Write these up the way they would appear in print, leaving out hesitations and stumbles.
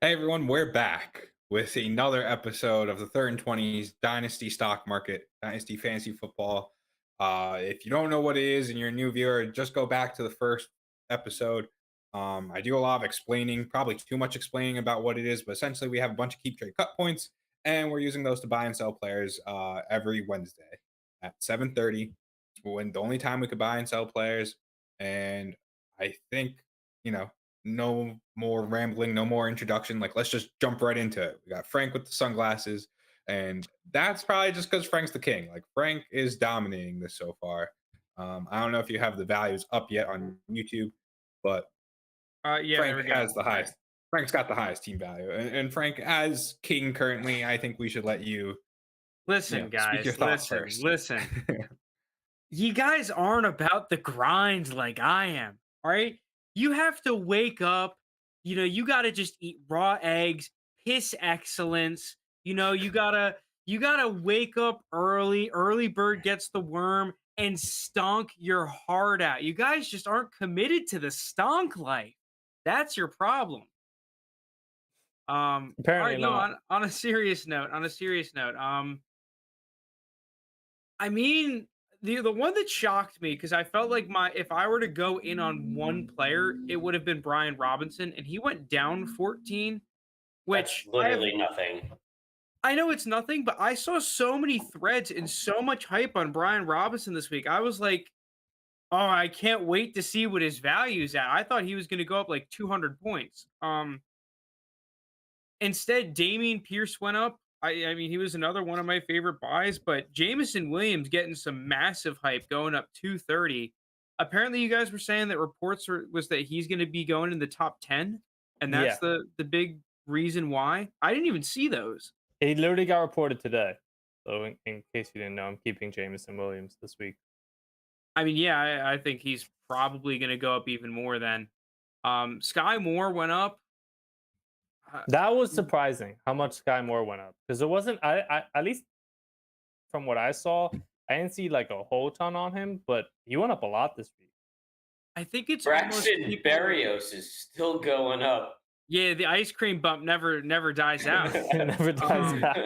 Hey everyone, we're back with another episode of the Third and 20s Dynasty Stock Market, Dynasty Fantasy Football. If you don't know what it is and you're a new viewer, just go back to the first episode. I do a lot of explaining, probably too much explaining about what it is, but essentially we have a bunch of keep trade cut points, and we're using those to buy and sell players every Wednesday at 7:30. When the only time we could buy and sell players, and I think you know no more rambling, no more introduction. Like, let's just jump right into it. We got Frank with the sunglasses, and that's probably just because Frank's the king. Like, Frank is dominating this so far. I don't know if you have the values up yet on YouTube, but Yeah, there Frank we go. has the All right. highest. Frank's got the highest team value, and Frank, as king currently, I think we should let you, Listen, speak your guys, thoughts listen, first. listen. You guys aren't about the grind like I am. All right. You have to wake up. You got to just eat raw eggs, piss excellence. You gotta wake up early. Early bird gets the worm and stunk your heart out. You guys just aren't committed to the stunk life. That's your problem. All Apparently right, no, not. on a serious note, I mean, the one that shocked me because I felt like my if I were to go in on one player, it would have been Brian Robinson, and he went down 14, That's which literally nothing. I know it's nothing, but I saw so many threads and so much hype on Brian Robinson this week. I was like, oh, I can't wait to see what his value's at. I thought he was going to go up like 200 points. Instead, Damian Pierce went up. I mean, he was another one of my favorite buys, but Jamison Williams getting some massive hype going up 230. Apparently, you guys were saying that was that he's going to be going in the top 10, and that's Yeah, the big reason why. I didn't even see those. he literally got reported today. So in case you didn't know, I'm keeping Jamison Williams this week. I mean, yeah, I think he's probably going to go up even more then. Sky Moore went up. Uh, That was surprising how much Sky Moore went up because it wasn't. I at least from what I saw, I didn't see like a whole ton on him, but he went up a lot this week. I think it's almost Braxton people. Berrios is still going up. Yeah, the ice cream bump never dies out. It never dies Um, back.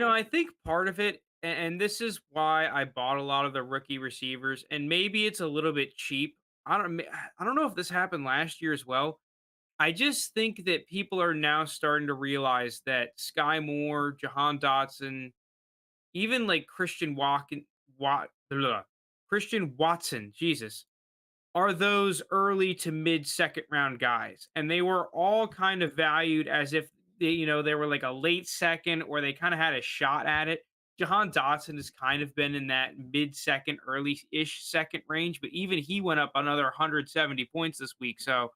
I think part of it, and this is why I bought a lot of the rookie receivers, and maybe it's a little bit cheap. I don't know if this happened last year as well. I just think that people are now starting to realize that Sky Moore, Jahan Dotson, even like Christian Watson, Jesus, are those early to mid second round guys. And they were all kind of valued as if they were like a late second or they kind of had a shot at it. Jahan Dotson has kind of been in that mid second, early ish second range, but even he went up another 170 points this week. So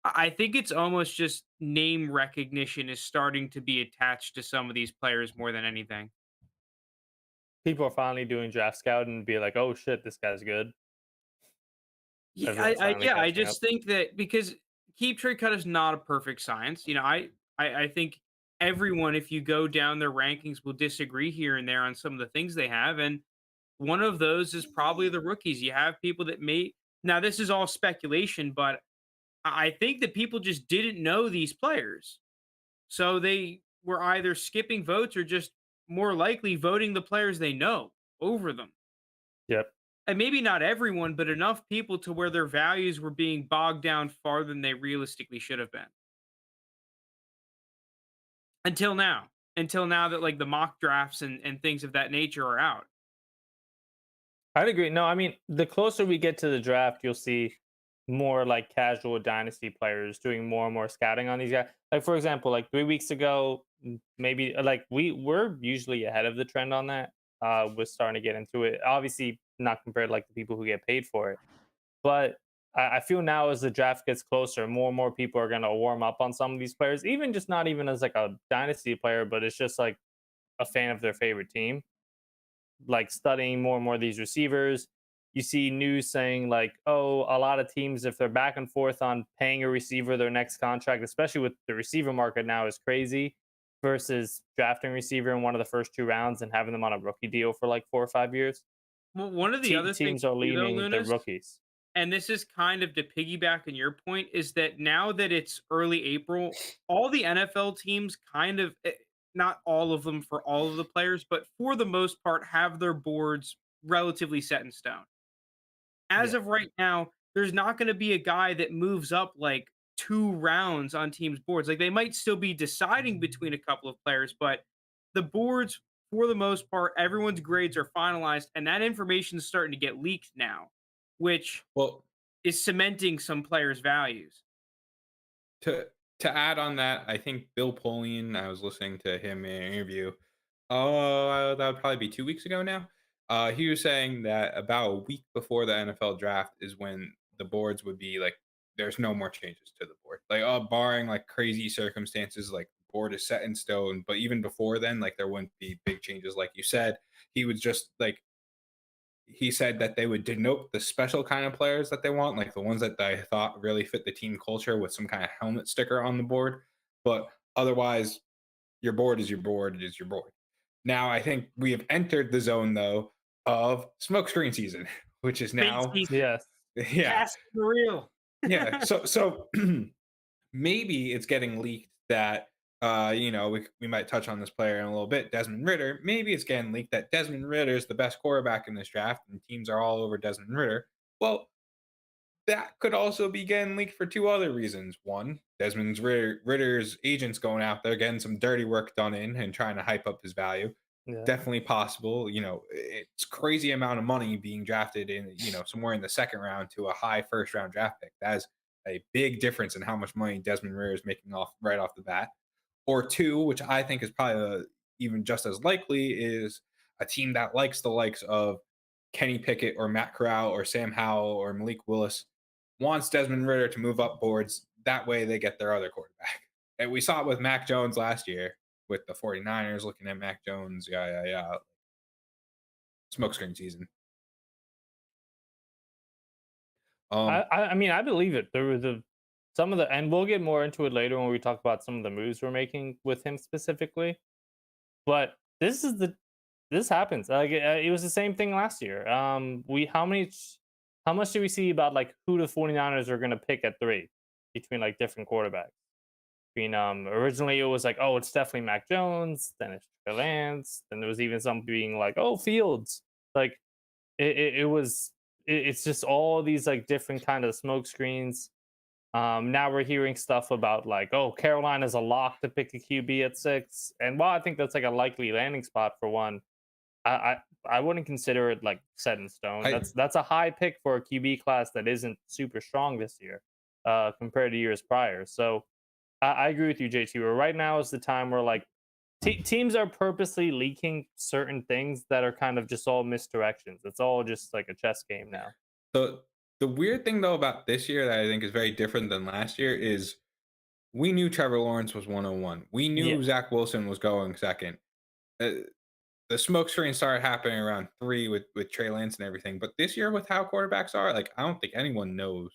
I think it's almost just name recognition is starting to be attached to some of these players more than anything. People are finally doing draft scout and be like, "Oh shit, this guy's good." Yeah, Everyone's finally I catching up. just think that because keep trade cut is not a perfect science. I think everyone, if you go down their rankings, will disagree here and there on some of the things they have, and one of those is probably the rookies. You have people that may now this is all speculation, but I think that people just didn't know these players, so they were either skipping votes or just more likely voting the players they know over them. Yep. And maybe not everyone, but enough people to where their values were being bogged down farther than they realistically should have been. Until now. Until now that like the mock drafts and things of that nature are out. I'd agree. No, I mean, the closer we get to the draft, you'll see more like casual dynasty players doing more and more scouting on these guys. Like for example, like 3 weeks ago, maybe like we're usually ahead of the trend on that. We're starting to get into it. Obviously, not compared to like the people who get paid for it, but I feel now as the draft gets closer, more and more people are going to warm up on some of these players, even just not even as like a dynasty player, but it's just like a fan of their favorite team, like studying more and more of these receivers. You see news saying like, oh, a lot of teams, if they're back and forth on paying a receiver their next contract, especially with the receiver market now is crazy, versus drafting a receiver in one of the first 2 rounds and having them on a rookie deal for like 4 or 5 years. Well, one of the other things Teams are too, though, leaning the Lunas, rookies. and this is kind of to piggyback on your point, is that now that it's early April, all the NFL teams kind of, not all of them for all of the players, but for the most part, have their boards relatively set in stone. As Yeah. of right now, there's not going to be a guy that moves up like 2 rounds on teams' boards. Like they might still be deciding between a couple of players, but the boards, for the most part, everyone's grades are finalized, and that information is starting to get leaked now, which Well, is cementing some players' values. to to add on that, I think Bill Polian, I was listening to him in an interview. Oh, that would probably be 2 weeks ago now. He was saying that about a week before the NFL draft is when the boards would be like, there's no more changes to the board. Like, barring like crazy circumstances, like the board is set in stone. But even before then, like there wouldn't be big changes, like you said. He was just like he said that they would denote the special kind of players that they want, like the ones that they thought really fit the team culture with some kind of helmet sticker on the board. But otherwise, your board is your board. It is your board. Now, I think we have entered the zone though of smokescreen season, which is Fake now, season. Yes. yeah, Yes, for real. yeah. So maybe it's getting leaked that we might touch on this player in a little bit, Desmond Ritter. Maybe it's getting leaked that Desmond Ritter is the best quarterback in this draft, and teams are all over Desmond Ritter. Well, that could also be getting leaked for two other reasons. One, Ritter's agents going out there getting some dirty work done in and trying to hype up his value. Yeah. Definitely possible. It's crazy amount of money being drafted in, somewhere in the second round to a high first round draft pick. That is a big difference in how much money Desmond Ritter is making off right off the bat. Or two, which I think is probably even just as likely, is a team that likes the likes of Kenny Pickett or Matt Corral or Sam Howell or Malik Willis wants Desmond Ritter to move up boards. That way they get their other quarterback. And we saw it with Mac Jones last year with the 49ers looking at Mac Jones. Yeah. Smokescreen season. I mean, I believe it. There were some of the, and we'll get more into it later when we talk about some of the moves we're making with him specifically. But this happens. Like it was the same thing last year. How much do we see about like who the 49ers are going to pick at 3 between like different quarterbacks? Originally it was like, oh, it's definitely Mac Jones, then it's Trey Lance, then there was even some being like, oh, Fields. Like it's just all these like different kind of smoke screens. Now we're hearing stuff about like, oh, Carolina's a lock to pick a QB at 6. And while I think that's like a likely landing spot for one, I wouldn't consider it like set in stone. That's a high pick for a QB class that isn't super strong this year, compared to years prior. So I agree with you, JT. Where right now is the time where like teams are purposely leaking certain things that are kind of just all misdirections. It's all just like a chess game now. The weird thing though about this year that I think is very different than last year is we knew Trevor Lawrence was 101. We knew Zach Wilson was going second. The smoke screen started happening around 3 with Trey Lance and everything. But this year with how quarterbacks are, like I don't think anyone knows.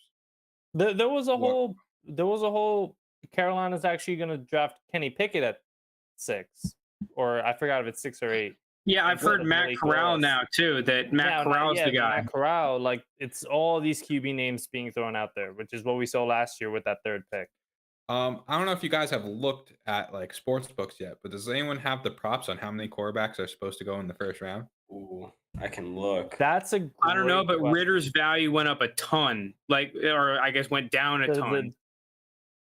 There was a whole Carolina's actually going to draft Kenny Pickett at 6, or I forgot if it's 6 or 8. Yeah, I've heard Matt Corral now too. That Matt Corral's the guy. Matt Corral, like it's all these QB names being thrown out there, which is what we saw last year with that 3rd pick. I don't know if you guys have looked at like sports books yet, but does anyone have the props on how many quarterbacks are supposed to go in the first round? Ooh, I can look. That's a I don't know, but question. Ritter's value went up a ton, or I guess went down a ton.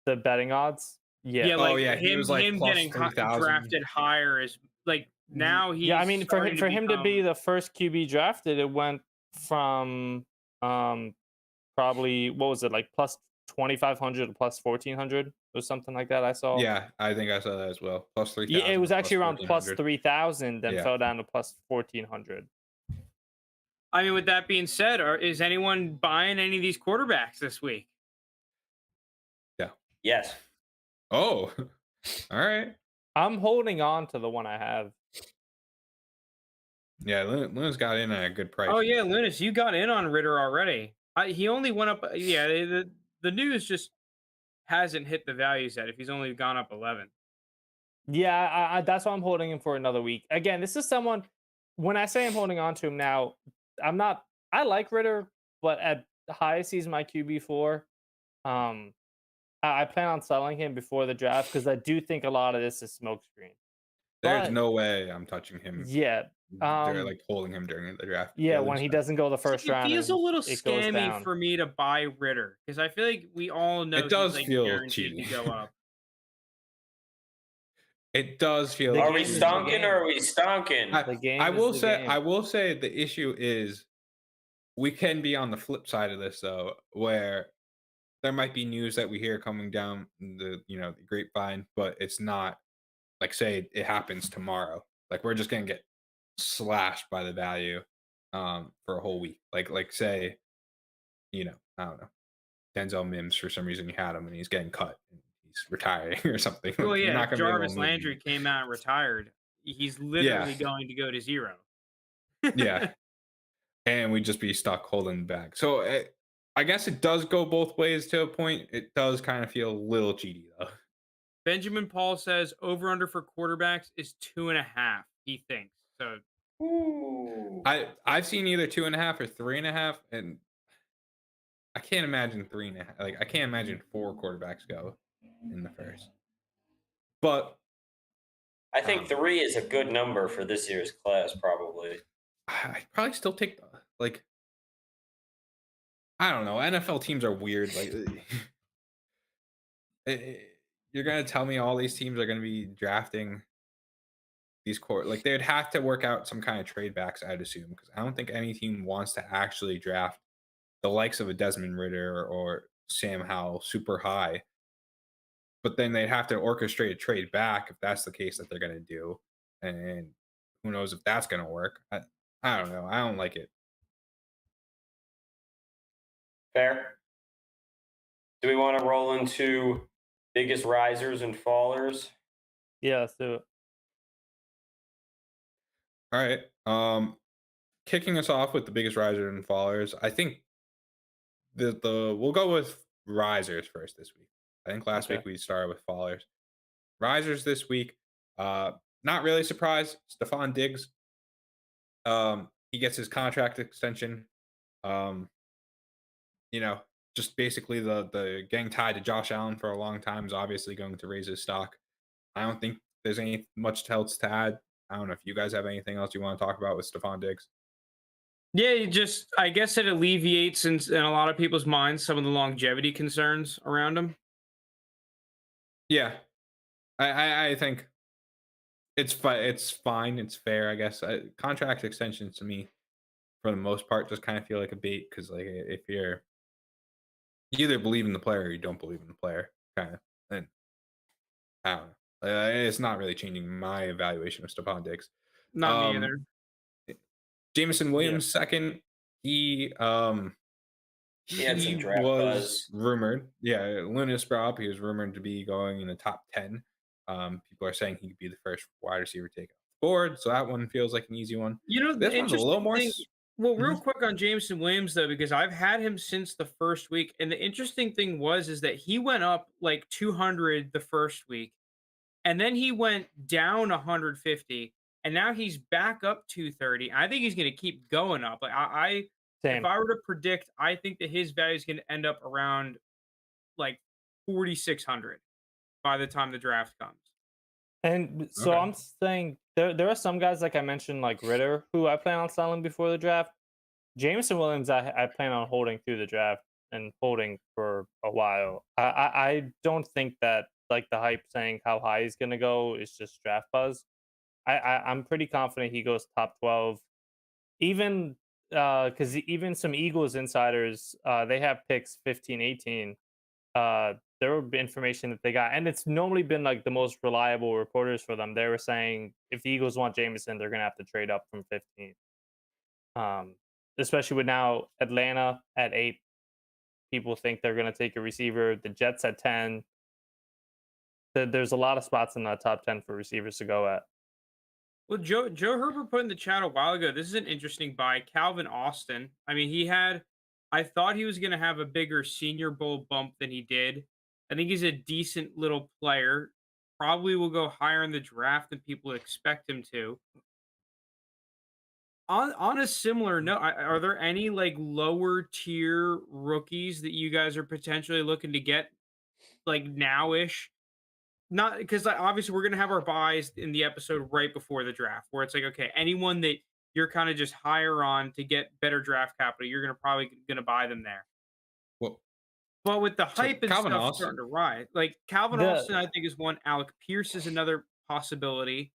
The betting odds, Yeah, like he was like him plus getting 3,000. drafted higher is like now he's I mean for him to be become- the first QB drafted, it went from probably, what was it, like plus 2,500 to plus 1,400 or something like that. I saw. Yeah, I think I saw that as well. Plus 3,000. Yeah, it was actually around plus 1,400. 3,000, then Yeah. fell down to plus 1,400. I mean, with that being said, is anyone buying any of these quarterbacks this week? Yes. Oh, all right. I'm holding on to the one I have. Yeah, Luna's got in at a good price. Oh yeah, Lunas, you got in on Ritter already. He only went up. Yeah, the news just hasn't hit the values yet. If he's only gone up 11. Yeah, I that's why I'm holding him for another week. Again, this is someone, when I say I'm holding on to him now, I'm not, I like Ritter, but at the highest he's my QB4. I plan on selling him before the draft because I do think a lot of this is smokescreen. There's But no way I'm touching him. yeah, They're um, like holding him during the draft. yeah, Together, when he so. doesn't go the See, first it round feels a and little it goes scammy down. for me to buy Ritter because I feel like we all know It he's does like feel guaranteed to cheaty. go up. It does feel The like Are we game is cheating. the stonking or game. are we stonking? I, The game I is will the say game. I will say the issue is we can be on the flip side of this though, where there might be news that we hear coming down the grapevine, but it's not like say it happens tomorrow. Like we're just gonna get slashed by the value for a whole week. Like say, I don't know, Denzel Mims for some reason you had him and he's getting cut and he's retiring or something. Well, Like you're yeah, not if gonna be able to Jarvis move Landry him. came out and retired, he's Yeah, literally going to go to zero. yeah. And we'd just be stuck holding back. So I guess it does go both ways to a point. It does kind of feel a little cheaty though. Benjamin Paul says over under for quarterbacks is 2.5. He thinks so. Ooh. I've seen either 2.5 or 3.5, and I can't imagine 3.5. Like I can't imagine 4 quarterbacks go in the first. But I think 3 is a good number for this year's class, probably. I probably still take like I don't know. NFL teams are weird. Like you're gonna tell me all these teams are gonna be drafting these like they'd have to work out some kind of trade backs, I'd assume, because I don't think any team wants to actually draft the likes of a Desmond Ritter or Sam Howell super high. But then they'd have to orchestrate a trade back if that's the case that they're gonna do. And who knows if that's gonna work. I don't know. I don't like it. Fair. Do we want to roll into biggest risers and fallers? Yeah, let's do it. All right. Kicking us off with the biggest riser and fallers, I think the we'll go with risers first this week. I think last Okay. week we started with fallers. Risers this week. Not really surprised. Stephon Diggs. He gets his contract extension. Um, just basically the getting tied to Josh Allen for a long time is obviously going to raise his stock. I don't think there's any much else to add. I don't know if you guys have anything else you want to talk about with Stephon Diggs. Yeah, I guess it alleviates in a lot of people's minds some of the longevity concerns around him. Yeah, I think it's it's fine. It's fair, I guess. Contract extensions to me, for the most part, just kind of feel like a bait because like if you either believe in the player or you don't believe in the player, kind of. And I don't know. It's not really changing my evaluation of Stephon Diggs. Not me Um, either. Jameson Yeah. Williams second. He He had some he draft was buzz. rumored. Yeah, Luna Sprout. He was rumored to be going in the top 10. People are saying he could be the first wide receiver taken off the board. So that one feels like an easy one. You know, the This one's a little interesting more. thing. Well, real Mhm. quick on Jameson Williams though, because I've had him since the first week, and the interesting thing is that he went up like 200 the first week, and then he went down 150, and now he's back up 230. I think he's going to keep going up. Like if Same. I were to predict, I think that his value is going to end up around like 4,600 by the time the draft comes. And so Okay. I'm saying there are some guys like I mentioned, like Ritter, who I plan on selling before the draft. Jameson Williams, I plan on holding through the draft and holding for a while. I don't think that like the hype saying how high he's gonna go is just draft buzz. I'm pretty confident he goes top 12. Even because even some Eagles insiders, they have picks 15, 18. There were information that they got, and it's normally been like the most reliable reporters for them. They were saying if the Eagles want Jameson, they're gonna have to trade up from 15. Um, Especially with now Atlanta at 8, people think they're gonna take a receiver. The Jets at 10. There's a lot of spots in that top 10 for receivers to go at. Well, Joe Herbert put in the chat a while ago. This is an interesting buy, Calvin Austin. I mean, I thought he was going to have a bigger Senior Bowl bump than he did. I think he's a decent little player. Probably will go higher in the draft than people expect him to. On a similar note, are there any like lower tier rookies that you guys are potentially looking to get like now-ish? Not because like, obviously we're gonna have our buys in the episode right before the draft, where it's like, okay, anyone that you're kind of just higher on to get better draft capital, you're gonna buy them there. Well, But with the so hype and Calvin stuff Austin. starting to rise, like Calvin The Austin, I think is one. Alec Pierce is another possibility.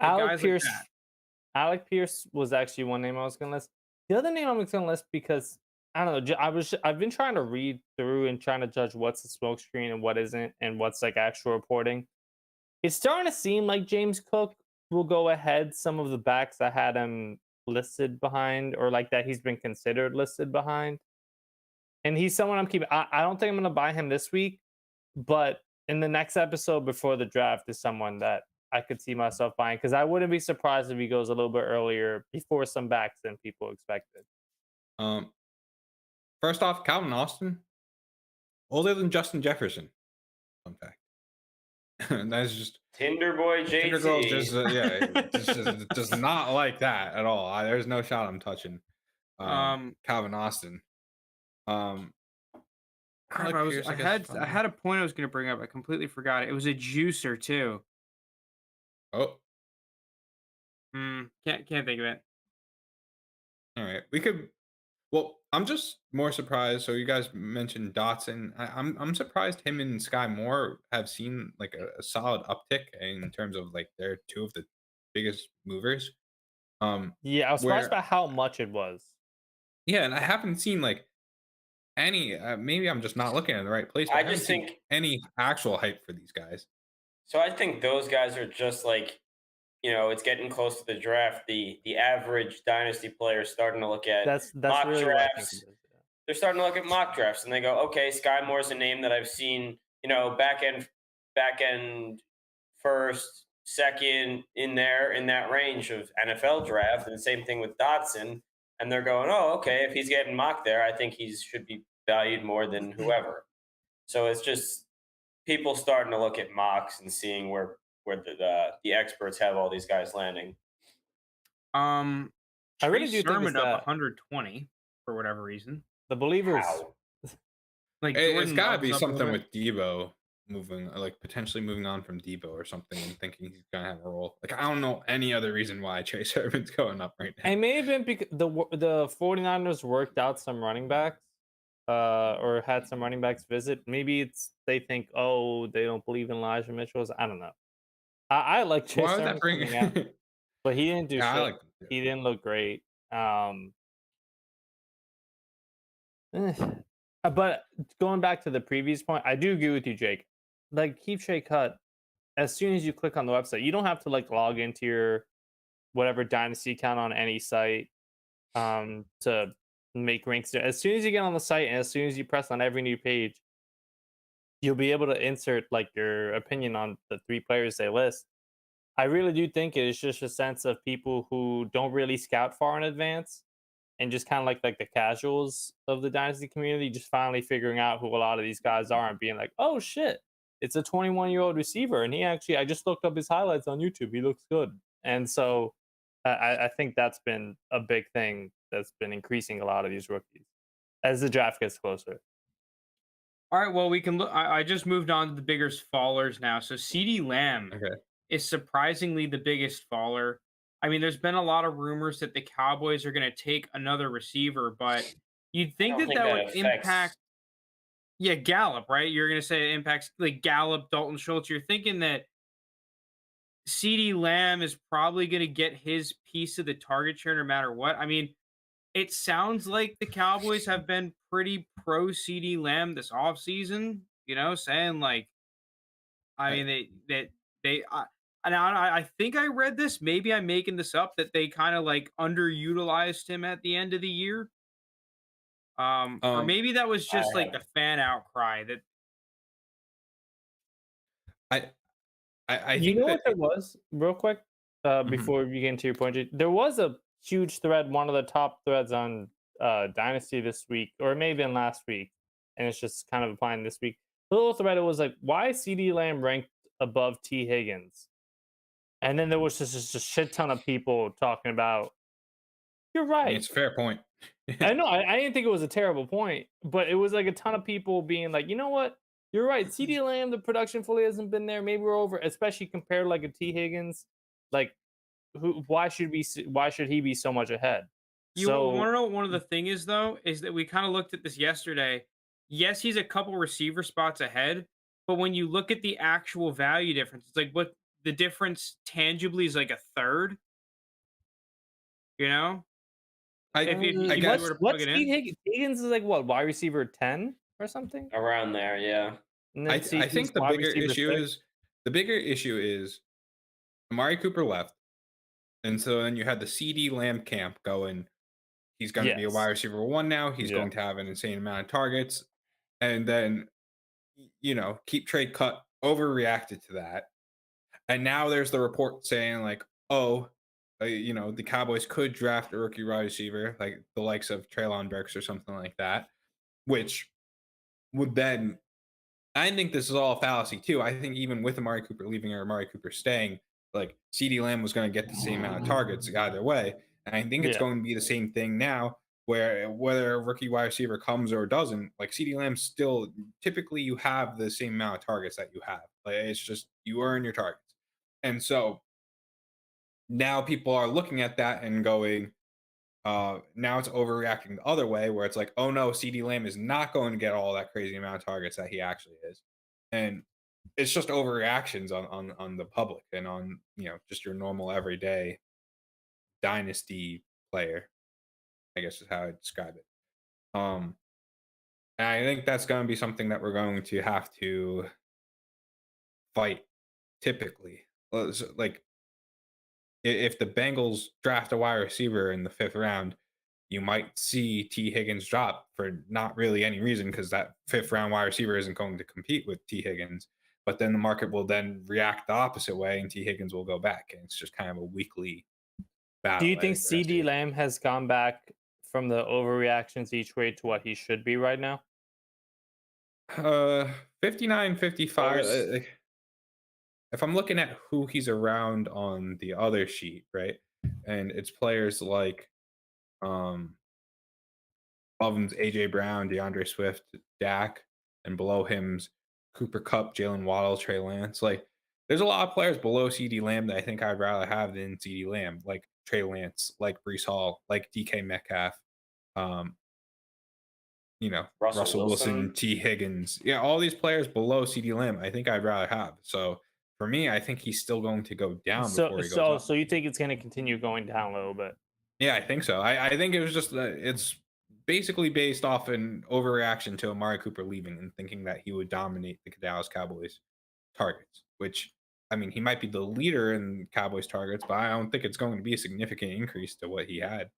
Like Alec guys like Pierce that. Alec Pierce was actually one name I was gonna list. The other name I was gonna list because I don't know. I've been trying to read through and trying to judge what's a smokescreen and what isn't, and what's like actual reporting. It's starting to seem like James Cook will go ahead some of the backs that had him listed behind, or like that he's been considered listed behind. And he's someone I'm keeping. I don't think I'm gonna buy him this week, but in the next episode before the draft is someone that I could see myself buying, because I wouldn't be surprised if he goes a little bit earlier before some backs than people expected. Um, First off, Calvin Austin older than Justin Jefferson. Fun fact. That's just Tinder boy Tinder girls just JT. does not like that at all. There's no shot I'm touching Calvin Austin. Crap, Alec Pierce, I guess, I had a point I was gonna bring up. I completely forgot it. It was a juicer too. Oh, Can't think of it. all right. We could. Well, I'm just more surprised. So you guys mentioned Dotson. I'm surprised him and Sky Moore have seen like a solid uptick in terms of like they're two of the biggest movers. Yeah, I was surprised Where by how much it was. yeah, and I haven't seen like any. Maybe I'm just not looking in the right place. But I haven't just seen think any actual hype for these guys. so. I think those guys are just like, it's getting close to the draft. The average dynasty player is starting to look at That's mock really what I think drafts. it is. Yeah. They're starting to look at mock drafts and they go, okay, Sky Moore's a name that I've seen, back end first, second in that range of NFL draft. And the same thing with Dotson. And they're going, oh, okay, if he's getting mocked there, I think he should be valued more than whoever. So it's just people starting to look at mocks and seeing where the experts have all these guys landing. I really Trey do think Sermon it's up that 120 for whatever reason. the believers. How? Like It's Jordan got to Love's be up a something little bit. with Debo moving, like potentially moving on from Debo or something, and thinking he's gonna have a role. Like I don't know any other reason why Chase Herman's going up right now. It may have been because the 49ers worked out some running backs, or had some running backs visit. Maybe it's they think, oh, they don't believe in Elijah Mitchell's. I don't know. I like Chase Why would Sermon that bring? coming out, but he didn't do Yeah, I shit. like them too. He didn't look great. But going back to the previous point, I do agree with you, Jake. Like keep Shea cut. As soon as you click on the website, you don't have to like log into your whatever dynasty account on any site to make ranks. As soon as you get on the site and as soon as you press on every new page, you'll be able to insert like your opinion on the 3 players they list. I really do think it is just a sense of people who don't really scout far in advance and just kind of like the casuals of the dynasty community just finally figuring out who a lot of these guys are and being like, oh shit, it's a 21-year-old receiver and I just looked up his highlights on YouTube, he looks good. And so I think that's been a big thing that's been increasing a lot of these rookies as the draft gets closer. All right, well, we can look. I just moved on to the biggest fallers now. So CeeDee Lamb Okay. is surprisingly the biggest faller. I mean, there's been a lot of rumors that the Cowboys are going to take another receiver, but you'd think don't that think that that would affects- impact. Yeah, Gallup, right? You're going to say it impacts like Gallup, Dalton Schultz. You're thinking that CeeDee Lamb is probably going to get his piece of the target share no matter what. I mean, it sounds like the Cowboys have been pretty pro CeeDee Lamb this offseason, saying like, I mean, I think I read this. Maybe I'm making this up that they kind of like underutilized him at the end of the year. Or maybe that was just like the fan outcry that I You think know that what there was, real quick, before we get into your point, Jake? There was a huge thread, one of the top threads on Dynasty this week, or it may have been last week, and it's just kind of applying this week. The little thread was like, why is CeeDee Lamb ranked above T. Higgins? And then there was just a shit ton of people talking about You're I mean, right. it's a fair point. I know. I didn't think it was a terrible point, but it was like a ton of people being like, you know what? You're right. CD Lamb, the production fully hasn't been there. Maybe we're over, especially compared to like a T Higgins. Like, who? Why should we? Why should he be so much ahead? You want So to know what one of the thing is though? Is that we kind of looked at this yesterday. Yes, he's a couple receiver spots ahead, but when you look at the actual value difference, it's like what the difference tangibly is like a third. You know, I if you were guess to plug what's it T in. Higgins? Higgins is like what, wide receiver 10 or something, Around there, yeah. and I then th- I CD's think the wide bigger receiver issue 6. is the bigger issue is Amari Cooper left, and so then you had the CD Lamb camp going. He's going to be a wide Yes. receiver one now. He's Yeah. going to have an insane amount of targets, and then keep trade cut overreacted to that, and now there's the report saying like, oh, the Cowboys could draft a rookie wide receiver like the likes of Traylon Burks or something like that, which would then I think this is all a fallacy too. I think even with Amari Cooper leaving or Amari Cooper staying, like CD Lamb was going to get the same amount of targets either way. And I think it's Yeah. going to be the same thing now, where whether a rookie wide receiver comes or doesn't, like CD Lamb still typically you have the same amount of targets that you have. Like it's just you earn your targets. And so now people are looking at that and going, now it's overreacting the other way, where it's like, oh no, CD Lamb is not going to get all that crazy amount of targets that he actually is, and it's just overreactions on the public and on just your normal everyday dynasty player. I guess is how I describe it. Um, and I think that's going to be something that we're going to have to fight. Typically, like if the Bengals draft a wide receiver in the 5th round, you might see T. Higgins drop for not really any reason because that 5th round wide receiver isn't going to compete with T. Higgins. But then the market will then react the opposite way and T. Higgins will go back. And it's just kind of a weekly Do battle. you I think think we're gonna CD see. Lamb has gone back from the overreactions each way to what he should be right now? 59, 55. There's If I'm looking at who he's around on the other sheet, right? And it's players like um above him's AJ Brown, DeAndre Swift, Dak, and below him's Cooper Cup, Jalen Waddle, Trey Lance. Like, there's a lot of players below CD Lamb that I think I'd rather have than CD Lamb, like Trey Lance, like Brees Hall, like DK Metcalf, um, Russell Russell Wilson, Wilson. T. Higgins. Yeah, all these players below CD Lamb, I think I'd rather have. So for me, I think he's still going to go down So before he goes so up. so you think it's going to continue going down a little bit? Yeah, I think so. I think it was just it's basically based off an overreaction to Amari Cooper leaving and thinking that he would dominate the Dallas Cowboys targets, which I mean, he might be the leader in Cowboys targets, but I don't think it's going to be a significant increase to what he had.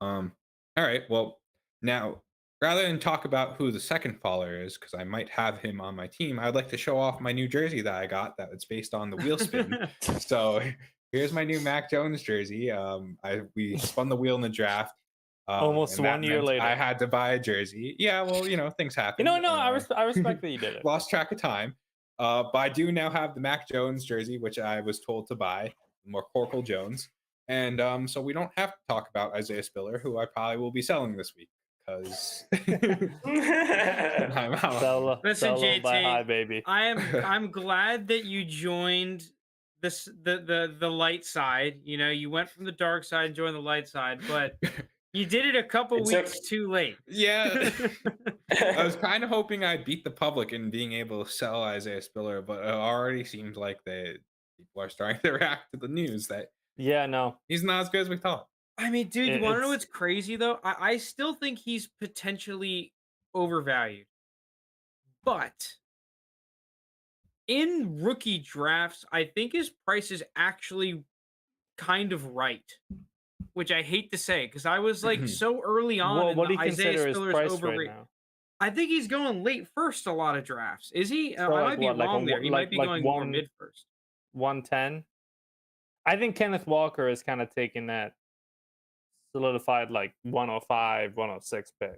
All right. Well, now rather than talk about who the second faller is, because I might have him on my team, I'd like to show off my new jersey that I got that it's based on the wheel spin. So here's my new Mac Jones jersey. We spun the wheel in the draft. Almost And that 1 year meant later. I had to buy a jersey. Yeah, well, things happen. No, and I respect that you did it. lost track of time. But I do now have the Mac Jones jersey, which I was told to buy, more Corporal Jones. And so we don't have to talk about Isaiah Spiller, who I probably will be selling this week because I'm out. Listen, sell low, buy high, JT, baby. I'm glad that you joined the light side. You know, you went from the dark side and joined the light side, but you did it a couple It's weeks too late. Yeah. I was kind of hoping I'd beat the public in being able to sell Isaiah Spiller, but it already seems like people are starting to react to the news that Yeah, no. he's not as good as we thought. I mean, dude, you want to know It's what's crazy though? I still think he's potentially overvalued, but in rookie drafts, I think his price is actually kind of right, which I hate to say because I was like so early on well, in what the do you Isaiah consider his Spiller's price right overrated. now? I think he's going late first a lot of drafts. Is he? So I like might be what, like wrong there. He might be going more one mid first. 110? I think Kenneth Walker is kind of taking that solidified like 105, 106 pick.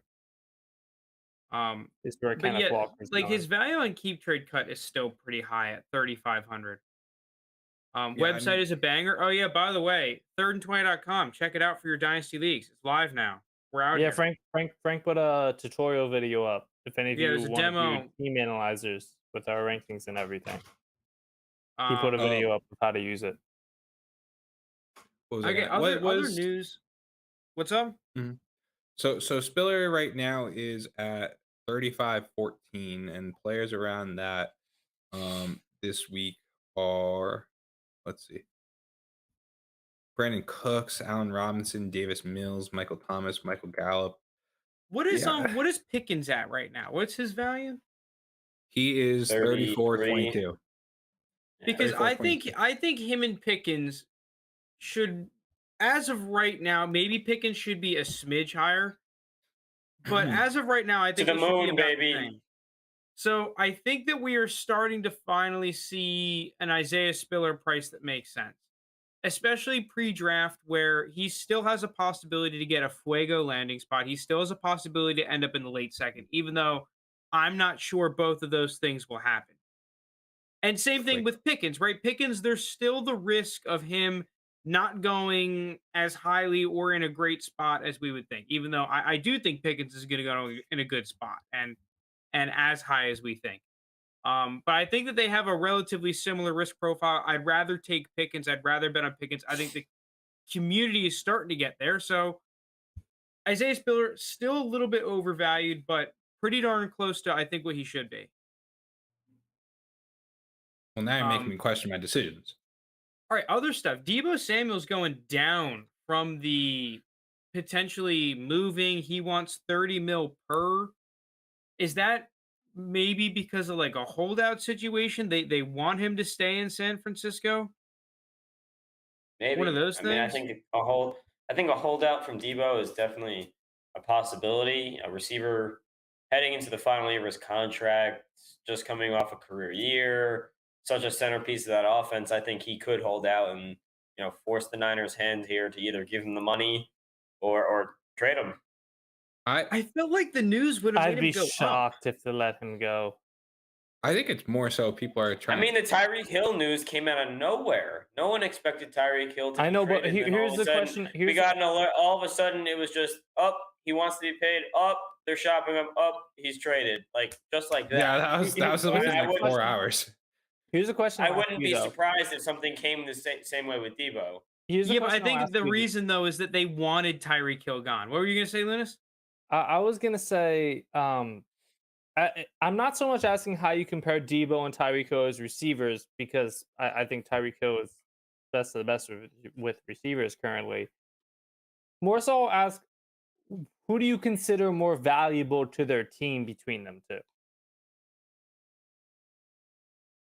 Is where But Kenneth yeah, Walker's like going. his value on keep trade cut is still pretty high at 3,500. Website is a banger. Oh yeah, by the way, thirdand20.com. Check it out for your dynasty leagues. It's live now. We're out Yeah, here. Frank put a tutorial video up. If any of Yeah, you there's a want to demo. do team analyzers with our rankings and everything, he put a Um, video up of how to use it. What was I I get gonna- what other was news. What's up? so Spiller right now is at 35-14, and players around that this week are, let's see, Brandon Cooks, Allen Robinson, Davis Mills, Michael Thomas, Michael Gallup. What is Yeah. what is Pickens at right now? What's his value? He is 34-22. Because I 34-22. think him and Pickens should, as of right now, maybe Pickens should be a smidge higher. But as of right now, I think the it should moon, be about baby. the same. So I think that we are starting to finally see an Isaiah Spiller price that makes sense, especially pre-draft, where he still has a possibility to get a Fuego landing spot. He still has a possibility to end up in the late second, even though I'm not sure both of those things will happen. And same thing with Pickens, right? Pickens, there's still the risk of him not going as highly or in a great spot as we would think, even though I do think Pickens is going to go in a good spot and as high as we think. But I think that they have a relatively similar risk profile. I'd rather take Pickens. I'd rather bet on Pickens. I think the community is starting to get there. So Isaiah Spiller still a little bit overvalued, but pretty darn close to I think what he should be. Well, now you're making me question my decisions. All right, other stuff. Deebo Samuel's going down from the potentially moving. He wants 30 mil per. Is that maybe because of like a holdout situation? They want him to stay in San Francisco? Maybe One of those I mean, I things? think a holdout from Debo is definitely a possibility. A receiver heading into the final year of his contract, just coming off a career year, such a centerpiece of that offense. I think he could hold out and force the Niners' hand here to either give him the money or trade him. I felt like the news would have I'd made be him go up. shocked if they let him go. I think it's more so people are I trying. mean, the Tyreek Hill news came out of nowhere. No one expected Tyreek Hill to. I know, be but traded, and then all here's of the a sudden, question. we got an alert. All of a sudden, it was just up. He wants to be paid. Up. They're shopping him. Up. He's traded. Like just like that. Yeah, that was within I like 4 hours. Here's a question. I I'll ask wouldn't you, be though. surprised if something came the same way with Debo. Here's a Yeah, but I question I'll think ask the you. reason though is that they wanted Tyreek Hill gone. What were you gonna say, Linus? I was gonna say, I'm not so much asking how you compare Debo and Tyreek Hill as receivers, because I think Tyreek Hill is best of the best with receivers currently. More so, I'll ask, who do you consider more valuable to their team between them two?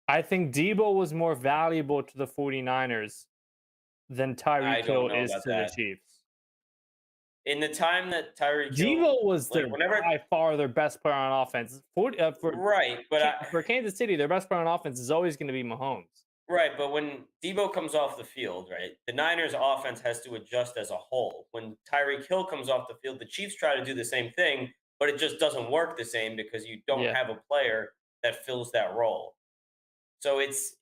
I think Debo was more valuable to the 49ers than Tyreek Hill know is about to that. the Chiefs. In the time that Tyreek Hill, Debo was whenever by far their best player on offense. right, but For Kansas City, their best player on offense is always going to be Mahomes. right, but when Debo comes off the field, right, the Niners' offense has to adjust as a whole. When Tyreek Hill comes off the field, the Chiefs try to do the same thing, but it just doesn't work the same because you don't have a player that fills that role. So it's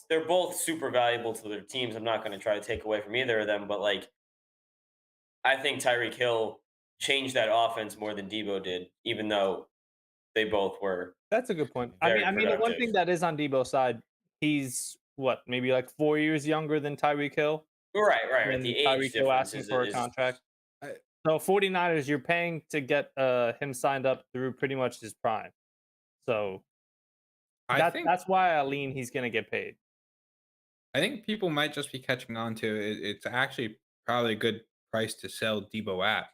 they're both super valuable to their teams. I'm not going to try to take away from either of them, but like I think Tyreek Hill changed that offense more than Debo did, even though they both were. That's a good point. Very I mean, the one productive. thing that is on Debo's side, he's what, maybe like 4 years younger than Tyreek Hill. Right. And The age Tyreek Hill difference asking for a is contract. So 49ers, you're paying to get him signed up through pretty much his prime. So that's why I lean he's going to get paid. I think people might just be catching on to it. It's actually probably a good price to sell Debo at.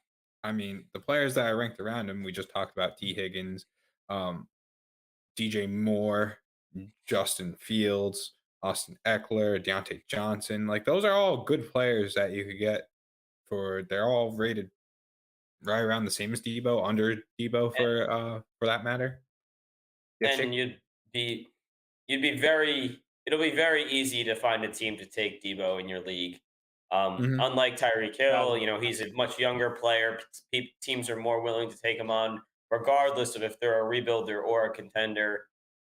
I mean, the players that I ranked around him, we just talked about T. Higgins, DJ Moore, Justin Fields, Austin Eckler, Deontay Johnson. Like those are all good players that you could get they're all rated right around the same as Debo, under Debo for that matter. And it'll be very easy to find a team to take Debo in your league. Unlike Tyreek Hill, he's a much younger player. Teams are more willing to take him on, regardless of if they're a rebuilder or a contender.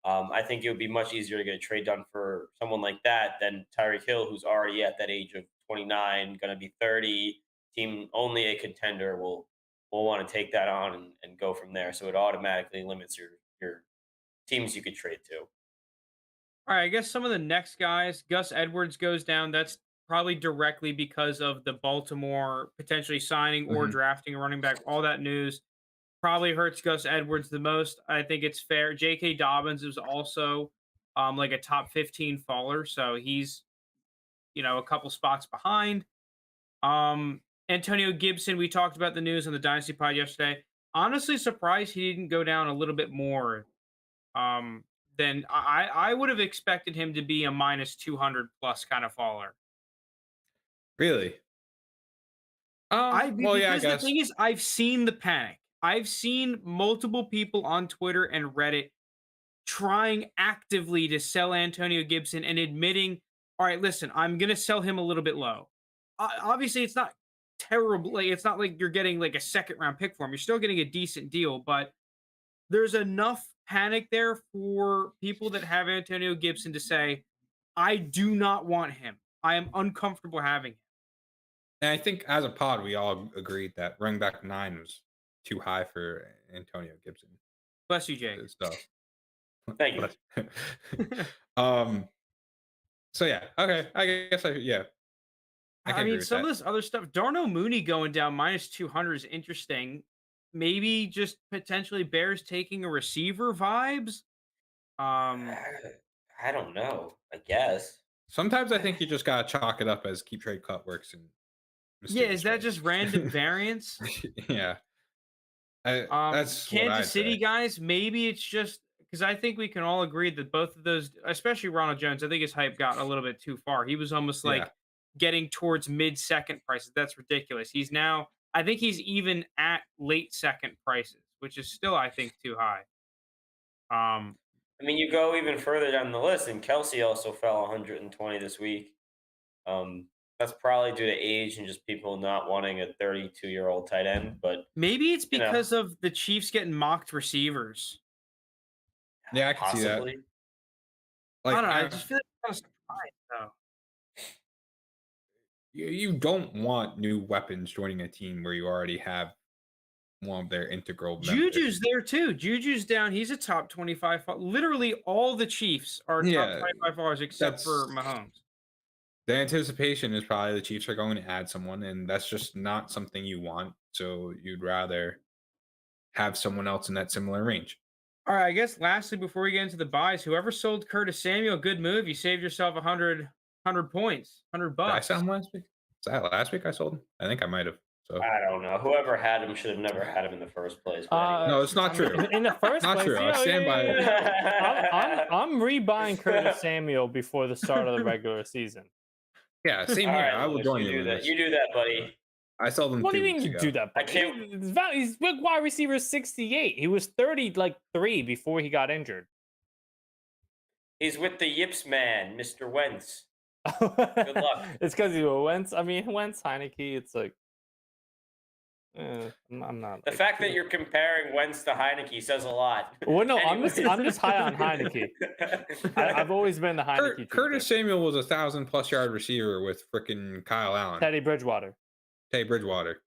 I think it would be much easier to get a trade done for someone like that than Tyreek Hill, who's already at that age of 29, going to be 30. Team only a contender will want to take that on and go from there. So it automatically limits your teams you could trade to. All right, I guess some of the next guys, Gus Edwards goes down. That's probably directly because of the Baltimore potentially signing or Mhm. drafting a running back. All that news probably hurts Gus Edwards the most. I think it's fair. J.K. Dobbins is also like a top 15 faller, so he's a couple spots behind. Antonio Gibson, we talked about the news on the Dynasty Pod yesterday. Honestly, surprised he didn't go down a little bit more. Then I would have expected him to be a minus 200 plus kind of faller. Really? Well, yeah, I Because the guess. thing is, I've seen the panic. I've seen multiple people on Twitter and Reddit trying actively to sell Antonio Gibson and admitting, all right, listen, I'm gonna sell him a little bit low. Obviously, it's not terrible. Like, it's not like you're getting like a second round pick for him. You're still getting a decent deal, but there's enough panic there for people that have Antonio Gibson to say, I do not want him. I am uncomfortable having him. And I think as a pod, we all agreed that running back 9 was too high for Antonio Gibson. Bless you, Jake. So, Thank you. um. So yeah, okay. I guess yeah. I can agree mean, with some that. of this other stuff, Darnell Mooney going down minus 200 is interesting. Maybe just potentially Bears taking a receiver vibes. I don't know. I guess. Sometimes I think you just gotta chalk it up as keep trade cut works in Yeah, is mysterious that ways. just random variance? Yeah, that's what Kansas I'd City say. guys, maybe it's just because I think we can all agree that both of those, especially Ronald Jones, I think his hype got a little bit too far. He was almost Yeah, like getting towards mid-second prices. That's ridiculous. He's now, I think he's even at late second prices, which is still, I think, too high. I mean, you go even further down the list, and Kelsey also fell 120 this week. That's probably due to age and just people not wanting a 32-year-old tight end. But Maybe it's you know, because of the Chiefs getting mocked receivers. yeah, I can see that. possibly. I Like, don't know. I just feel like I'm kind of surprised, though. you don't want new weapons joining a team where you already have one of their integral members. Juju's there too. Juju's down. He's a top 25. Literally, all the Chiefs are top Yeah, 25 followers except for that's Mahomes. the anticipation is probably the Chiefs are going to add someone, and that's just not something you want. So you'd rather have someone else in that similar range. All right. I guess lastly, before we get into the buys, whoever sold Curtis Samuel, good move. You saved yourself 100 points, 100 Did I bucks. sell him last week? Was that last week I sold him? I think I might have. So I don't know. Whoever had him should have never had him in the first place. But no, it's not I mean, true. in the first Not place, true. I yeah, stand by it. I'm rebuying Curtis Samuel before the start of the regular season. Yeah, same All here. right, I will Lewis, join you you do in that. this. You do that, buddy. I sold him. What do 2 you mean weeks you ago. do that? I buddy? can't- He's wide receiver 68. He was 3 before he got injured. He's with the Yips man, Mr. Wentz. Good luck. It's because you were Wentz. I mean, Wentz, Heineke. It's like, I'm not. The like, fact that you're comparing Wentz to Heineke says a lot. Well, no, Anyways. I'm just high on Heineke. I've always been the Heineke. Curtis Samuel was 1,000+ yard receiver with freaking Kyle Allen, Teddy Bridgewater. Teddy Bridgewater.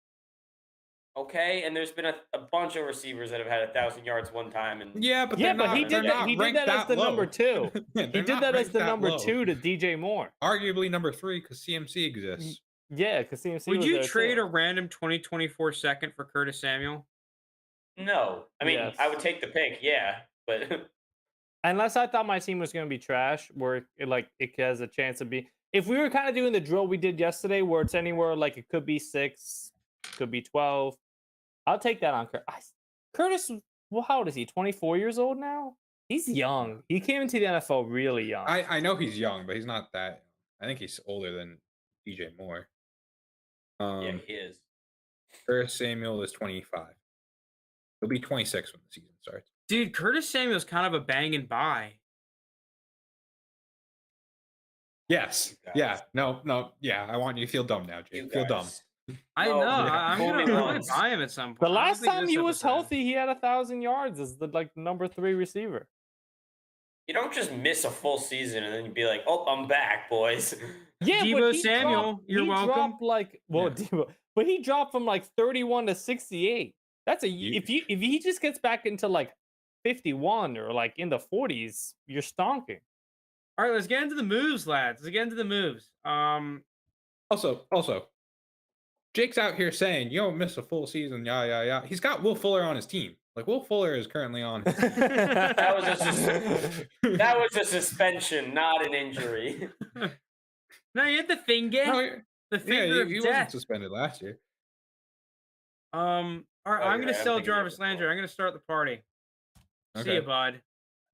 Okay, and there's been a bunch of receivers that have had 1,000 yards one time, and Yeah, but Yeah, they're but not, he they're did that. not He did ranked that as the low. number 2. Yeah, He they're did not that as ranked the number low. 2 to DJ Moore. Arguably number 3 because CMC exists. Yeah, because CMC. Would was you there trade too. a random 2024 second for Curtis Samuel? no, I mean Yes. I would take the pick, yeah, but Unless I thought my team was going to be trash, where it has a chance of being. If we were kind of doing the drill we did yesterday, where it's anywhere like it could be 6, could be 12, I'll take that on Curtis. Curtis, well, how old is he? 24 years old now. He's young. He came into the NFL really young. I know he's young, but he's not that young. I think he's older than DJ Moore. yeah, he is. Curtis Samuel is 25. He'll be 26 when the season starts. Dude, Curtis Samuel's kind of a bang and buy. Yes. You Yeah. guys. No. Yeah. I want you to feel dumb now, You Jake. Feel dumb. guys. I No, know. yeah, I'm fool me gonna once. buy him at some point. The I don't last think time this he was episode. healthy, he had 1,000 yards as the number 3 receiver. You don't just miss a full season and then you'd be like, "Oh, I'm back, boys." Yeah, but Debo he Samuel, dropped, you're he welcome. dropped like Yeah. Debo, but he dropped from like 31 to 68. That's a You- if he just gets back into like 51 or like in the 40s, you're stonking. All right, let's get into the moves, lads. Let's get into the moves. Also, Jake's out here saying you don't miss a full season. Yeah. He's got Will Fuller on his team. Like Will Fuller is currently on his team. That was a suspension, not an injury. No, you had the finger. No, The finger of he wasn't death. suspended last year. All right, Oh, I'm you're gonna right, I'm sell thinking of Jarvis it Landry. before. I'm gonna start the party. See Okay. you, bud.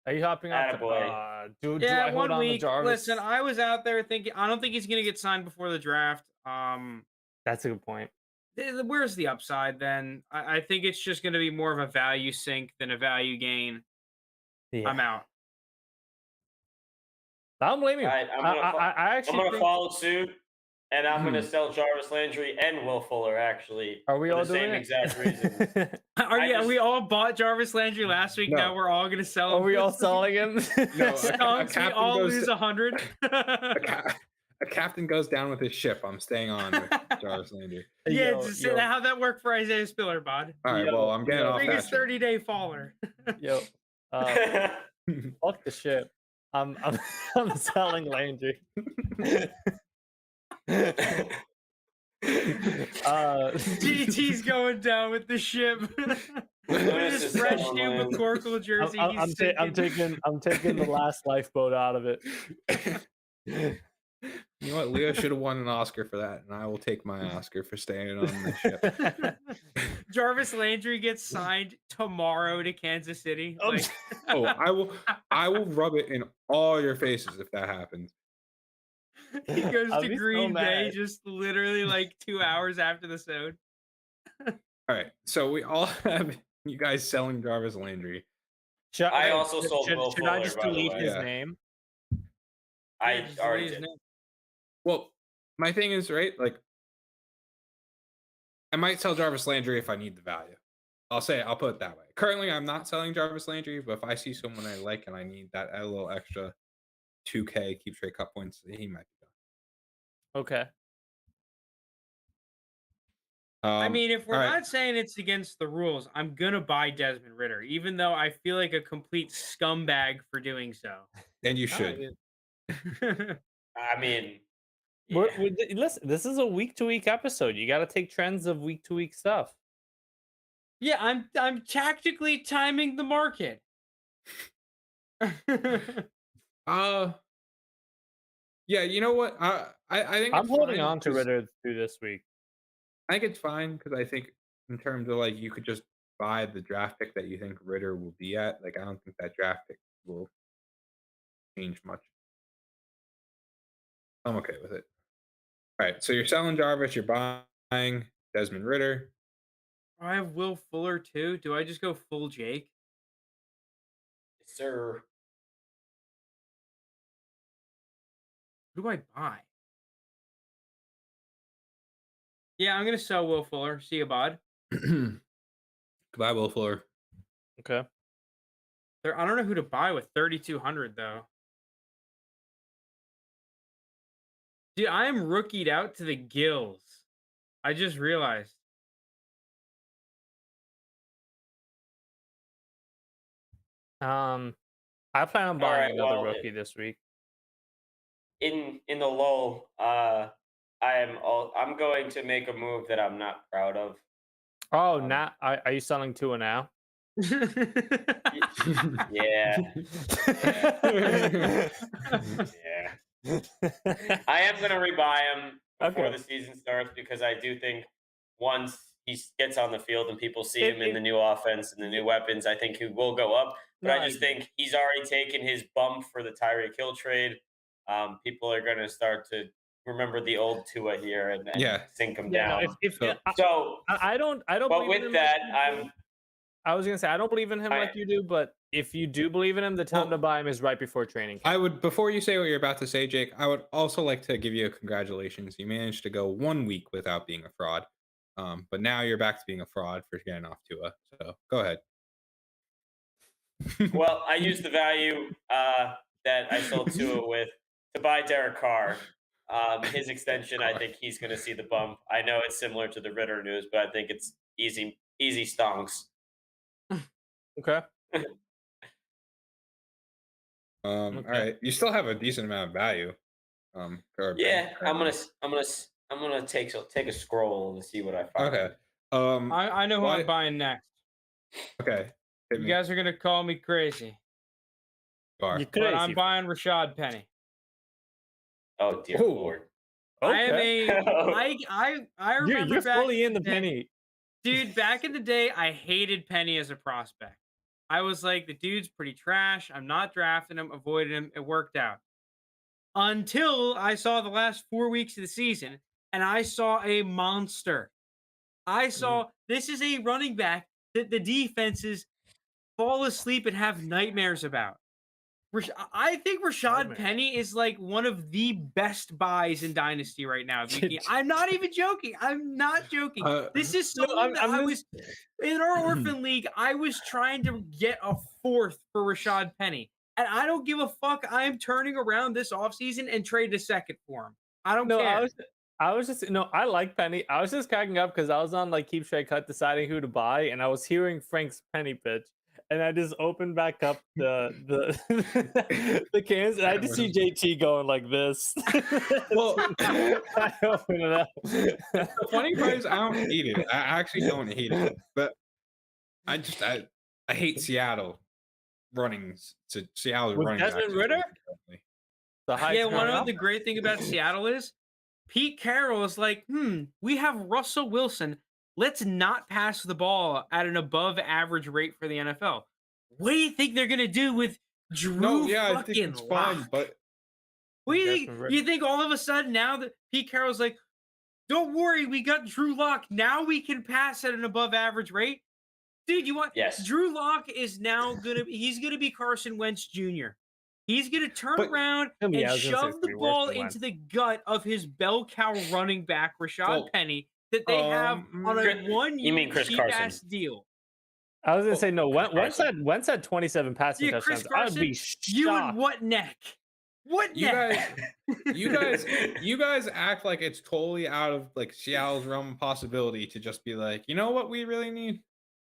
Are you hopping off? Attaboy. Do Yeah, I hold 1 on to week. Jarvis? Listen, I was out there thinking I don't think he's gonna get signed before the draft. That's a good point. Where's the upside then? I think it's just gonna be more of a value sink than a value gain. Yeah, I'm out. I don't blame you. All right, I I'm actually gonna think, follow suit, and I'm gonna sell Jarvis Landry and Will Fuller actually are we for all the doing same it? exact reason. We all bought Jarvis Landry last week. No. Now we're all gonna sell Are him. we for all this selling him? No, Skunks, we captain all goes lose to- 100. A captain goes down with his ship. I'm staying on with Jarvis Landry. Yeah, Yo, just yo, how'd that work for Isaiah Spiller, bud? All right. Yo, Well, I'm getting yo, off Biggest that. 30-day faller. yo, fuck the ship. I'm I'm selling Landry. GT's going down with the ship. With This his is fresh so new annoying. McCorkle jersey. I'm taking the last lifeboat out of it. You know what? Leo should have won an Oscar for that, and I will take my Oscar for staying on the ship. Jarvis Landry gets signed tomorrow to Kansas City. Like, Oh, I will rub it in all your faces if that happens. he goes I'll to be so Green Bay mad. just literally like 2 hours after the sode. All right, so we all have you guys selling Jarvis Landry. I also sold Will Should I Fuller, just by the delete way. his Yeah. name? I Just already his did. name. Well, my thing is, right, like I might sell Jarvis Landry if I need the value. I'll put it that way. Currently, I'm not selling Jarvis Landry, but if I see someone I like and I need that a little extra 2K keep trade cut points, he might be gone. Okay. I mean, if we're all right. not saying it's against the rules, I'm gonna buy Desmond Ritter, even though I feel like a complete scumbag for doing so. And you should. I mean, Listen, this is a week-to-week episode. You got to take trends of week-to-week stuff. Yeah, I'm tactically timing the market. Yeah, you know what? I think I'm it's holding fine on to 'cause Ritter through this week. I think it's fine because I think in terms of like you could just buy the draft pick that you think Ritter will be at. Like I don't think that draft pick will change much. I'm okay with it. All right, so you're selling Jarvis, you're buying Desmond Ritter. I have Will Fuller too. Do I just go full Jake? sir. Who do I buy? Yeah, I'm gonna sell Will Fuller. See you, bud. Goodbye, Will Fuller. Okay. I don't know who to buy with 3,200 though. Dude, I am rookied out to the gills. I just realized. I plan on buying Alright, another well, rookie this week. In the lull, I'm going to make a move that I'm not proud of. Oh, now are you selling Tua now? Yeah. Yeah. I am going to rebuy him before Okay. the season starts because I do think once he gets on the field and people see him in It- the new offense and the new weapons, I think he will go up. But No, I just think he's already taken his bump for the Tyreek Hill trade. People are going to start to remember the old Tua here and Yeah. sink him Yeah, no, down. So- I don't. But believe in with him that, like you do. I was gonna say I don't believe in him like you do, but if you do believe in him, the time to buy him is right before training camp. I would, before you say what you're about to say, Jake, I would also like to give you a congratulations. You managed to go 1 week without being a fraud. But now you're back to being a fraud for getting off Tua. So go ahead. Well, I used the value that I sold Tua with to buy Derek Carr. His extension, I think he's going to see the bump. I know it's similar to the Ritter news, but I think it's easy stonks. Okay. All right. You still have a decent amount of value. Yeah, I'm gonna take a scroll and see what I find. Okay. I know who I'm buying next. Okay. Hit You me. guys are gonna call me crazy, Bar. You but I'm crazy. buying Rashad Penny. Oh dear Ooh. lord. I am Okay. I remember You're back fully in the day- penny. Dude, back in the day, I hated Penny as a prospect. I was like, the dude's pretty trash. I'm not drafting him, avoided him. It worked out. Until I saw the last 4 weeks of the season and I saw a monster. I saw this is a running back that the defenses fall asleep and have nightmares about. I think Rashad Nightmare. Penny is like one of the best buys in Dynasty right now. I'm not even joking. I'm not joking. This is No, someone that I I'm was in our orphan league. I was trying to get a fourth for Rashad Penny, and I don't give a fuck. I am turning around this offseason and trade a second for him. I don't No, care. I was just no. I like Penny. I was just cracking up because I was on like Keep Straight Cut deciding who to buy, and I was hearing Frank's Penny pitch, and I just opened back up the the cans, and I just see JT going like this. Well, I open it up. the funny part is I don't hate it. I actually don't hate it, but I hate Seattle running. Seattle's With running. Desmond backs Ridder? currently. The high Yeah, one scoring of the great thing about Seattle is Pete Carroll is like, we have Russell Wilson. Let's not pass the ball at an above average rate for the NFL. What do you think they're gonna do with Drew No, yeah, I fucking think it's fine, Lock? but What do you think? Desmond Ridder. You think all of a sudden now that Pete Carroll's like, don't worry, we got Drew Lock. Now we can pass at an above average rate. Dude, you want Yes. Drew Lock is now he's gonna be Carson Wentz Jr. He's gonna turn around and I was gonna say shove it's the gonna be worse ball than into Wentz. the gut of his bell cow running back, Rashad Well, Penny, that they have on a Chris- 1 you year mean Chris cheap Carson. ass deal. I was gonna say no. Wentz Carson. had 27 passing Yeah, Chris touchdowns. I would be Carson, you and shocked. what neck? What You neck? you guys act like it's totally out of like Seattle's realm of possibility to just be like, you know what we really need?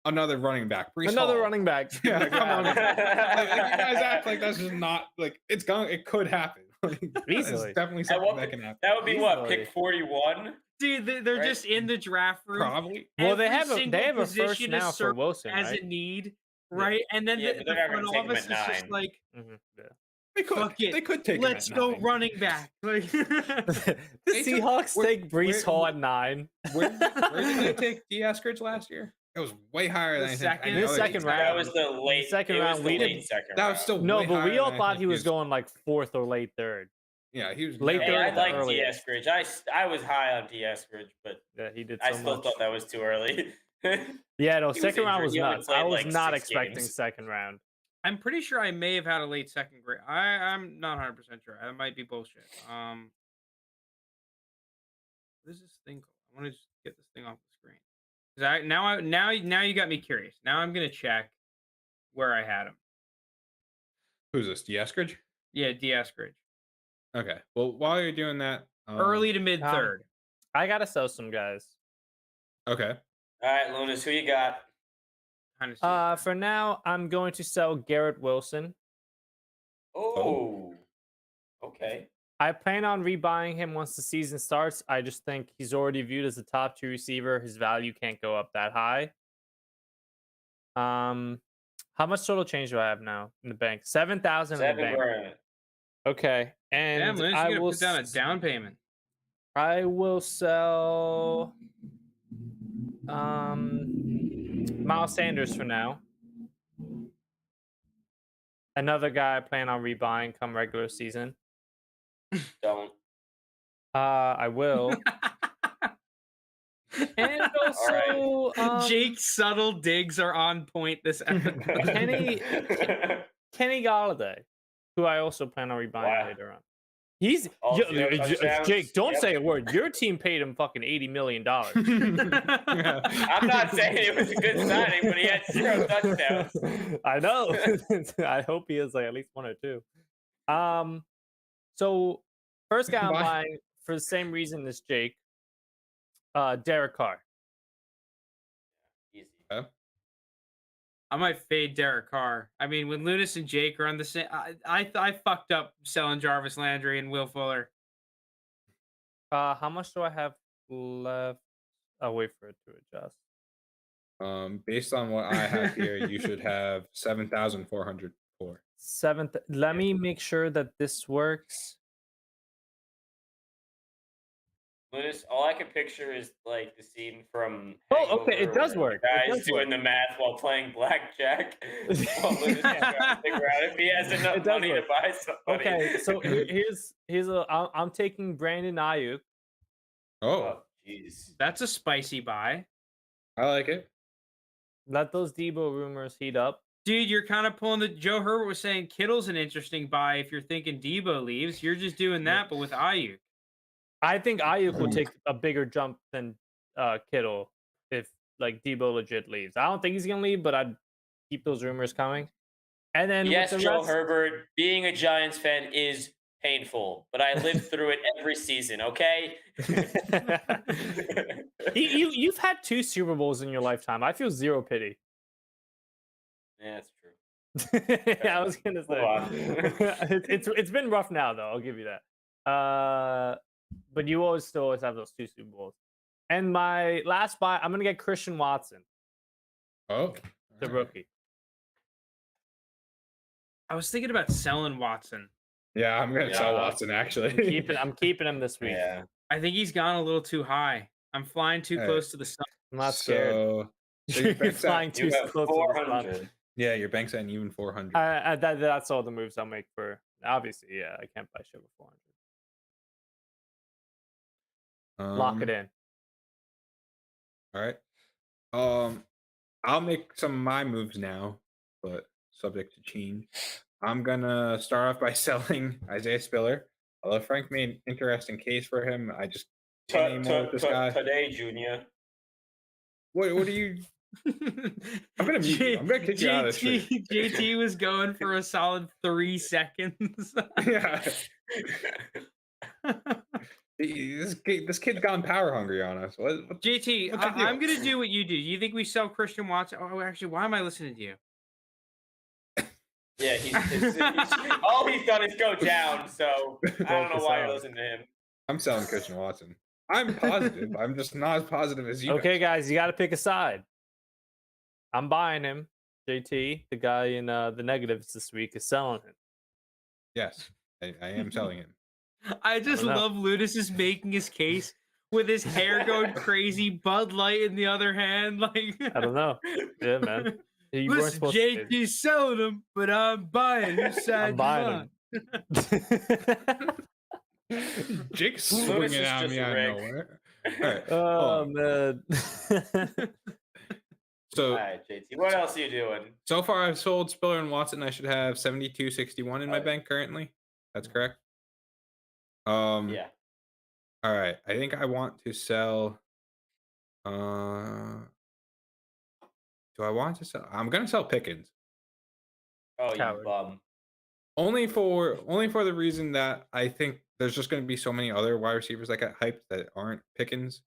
Another running back. Brees Another Hall. running back. Yeah, come on. Like, you guys act like that that's just not like it could happen. Like, Easily. it's definitely something that can happen. would be what, Easily. pick 41? Dude, they're Right? just in the draft room. Probably. Well, they Every have a single first position is now for served Wilson, as right? a need, right? And then Yeah, the but they're not front gonna take him office is at just 9. like, Yeah. They could. fuck it. They could take him let's at go 9. running back. Like, The They took- Seahawks where- take Brees where- Hall at 9. Where did they take Eskridge last year? It was way higher The than I think. second- any the other second team. round. That was the late second it was round, the we late didn't- second That was round. still No, way but we higher all than I thought think he was going like 4th or late 3rd. Yeah, he was late never- Hey, I third like early. D. Eskridge. I was high on D. Eskridge, but Yeah, he did. I So still much. thought that was too early. Yeah, no, was second round injured. was He only nuts. played, I was like, not 6 expecting games. second round. I'm pretty sure I may have had a late second grade. I'm not 100% sure. That might be bullshit. What is this thing called? I want to just get this thing off the screen. 'Cause now you got me curious. Now I'm gonna check where I had him. Who's this? D. Eskridge? Yeah, D. Eskridge. Okay. Well, while you're doing that, Early to mid third. I gotta sell some guys. Okay. All right, Lunas, who you got? Kind of. For now, I'm going to sell Garrett Wilson. Oh. Okay. I plan on rebuying him once the season starts. I just think he's already viewed as a top 2 receiver. His value can't go up that high. How much total change do I have now in the bank? 7,000 in the 7 bank. grand. Okay, and Damn, Liz, you I gotta will put down a down payment. I will sell Miles Sanders for now. Another guy I plan on rebuying come regular season. Don't. I will. And also, Jake's subtle digs are on point this episode. Kenny Galladay, who I also plan on rebuying Wow. later on. He's All touchdowns. Jake. Don't Yep. say a word. Your team paid him fucking $80 million. I'm not saying it was a good signing, but he had 0 touchdowns. I know. I hope he has like at least 1 or 2. So first guy I'm Bye. buying for the same reason as Jake, Derek Carr. Easy. I might fade Derek Carr. I mean, when Lunas and Jake are on the same, I fucked up selling Jarvis Landry and Will Fuller. How much do I have left? I'll wait for it to adjust. Based on what I have here, you should have 7,404. 7th. Let me make sure that this works. Lunas, all I can picture is like the scene from. Oh, okay, it Hangover does where work. the It Guy's does doing work. the math while playing blackjack. While Lunas is trying to figure out if he has It enough does money to work. buy somebody. Okay, so here's a. I'm taking Brandon Ayuk. Oh, Oh, jeez. That's a spicy buy. I like it. Let those Debo rumors heat up. Dude, you're kind of pulling the Joe Herbert was saying Kittle's an interesting buy if you're thinking Debo leaves. You're just doing that, but with Ayuk. I think Ayuk will take a bigger jump than Kittle if like Debo legit leaves. I don't think he's gonna leave, but I'd keep those rumors coming. And then Yes, with the Joe rest, Herbert, being a Giants fan is painful, but I lived through it every season, okay? you've had 2 Super Bowls in your lifetime. I feel zero pity. Yeah, that's true. I was gonna Move say on. it's been rough now though. I'll give you that. But you always have those 2 Super Bowls. And my last buy, I'm gonna get Christian Watson, Oh, the alright. rookie. I was thinking about selling Watson. Yeah, I'm gonna sell Yeah. Watson actually. I'm keeping him this week. Yeah. I think he's gone a little too high. I'm flying too Hey. close to the sun. I'm not scared. So your You're bank's flying at, too You have close to the sun. 400. yeah, your bank's at even 400. That's all the moves I'll make for. Obviously, yeah, I can't buy shit with 400. Lock it in. All right. I'll make some of my moves now, but subject to change. I'm gonna start off by selling Isaiah Spiller. Although Frank made an interesting case for him, I just can't anymore with this guy. Today, Junior. What are you? I'm gonna mute you. I'm gonna kick you out of the stream. JT was going for a solid 3 seconds. Yeah. This kid's gone power hungry on us. What JT, what's the deal? I'm gonna do what you do. You think we sell Christian Watson? Oh, actually, why am I listening to you? Yeah, all he's done is go down, so I don't know Focus why on. you're listening to him. I'm selling Christian Watson. I'm positive. I'm just not as positive as you. Okay, guys. guys, you got to pick a side. I'm buying him. JT, the guy in the negatives this week, is selling him. Yes, I am selling him. I just don't know. love Ludus is making his case with his hair going crazy, Bud Light in the other hand. Like I don't know. Yeah, man. You weren't listen, supposed to. JT's selling him, but I'm buying. Whose side I'm buying him. Jake's Lewis swinging is at just me a out of rig. nowhere. All right. Oh man. So All right, JT. What else are you doing? so far, I've sold Spiller and Watson. I should have 72.61 in my Oh. bank currently. That's correct. Yeah. All right. I think I want to sell. Do I want to sell? I'm gonna sell Pickens. Oh, you Coward. bum. Only for the reason that I think there's just going to be so many other wide receivers that got hyped that aren't Pickens.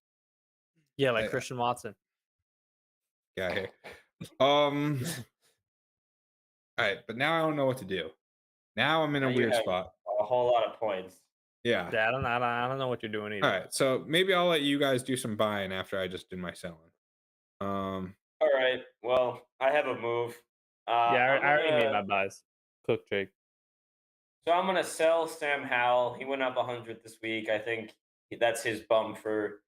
Yeah, like I- Christian Watson. Yeah, here. All right, but now I don't know what to do. Now I'm in a Now you weird have spot. A whole lot of points. Yeah. Yeah, I don't know what you're doing either. All right, so maybe I'll let you guys do some buying after I just did my selling. All right. Well, I have a move. Yeah, I already made gonna- my buys. Cook Jake. So I'm gonna sell Sam Howell. He went up 100 this week. I think that's his bum for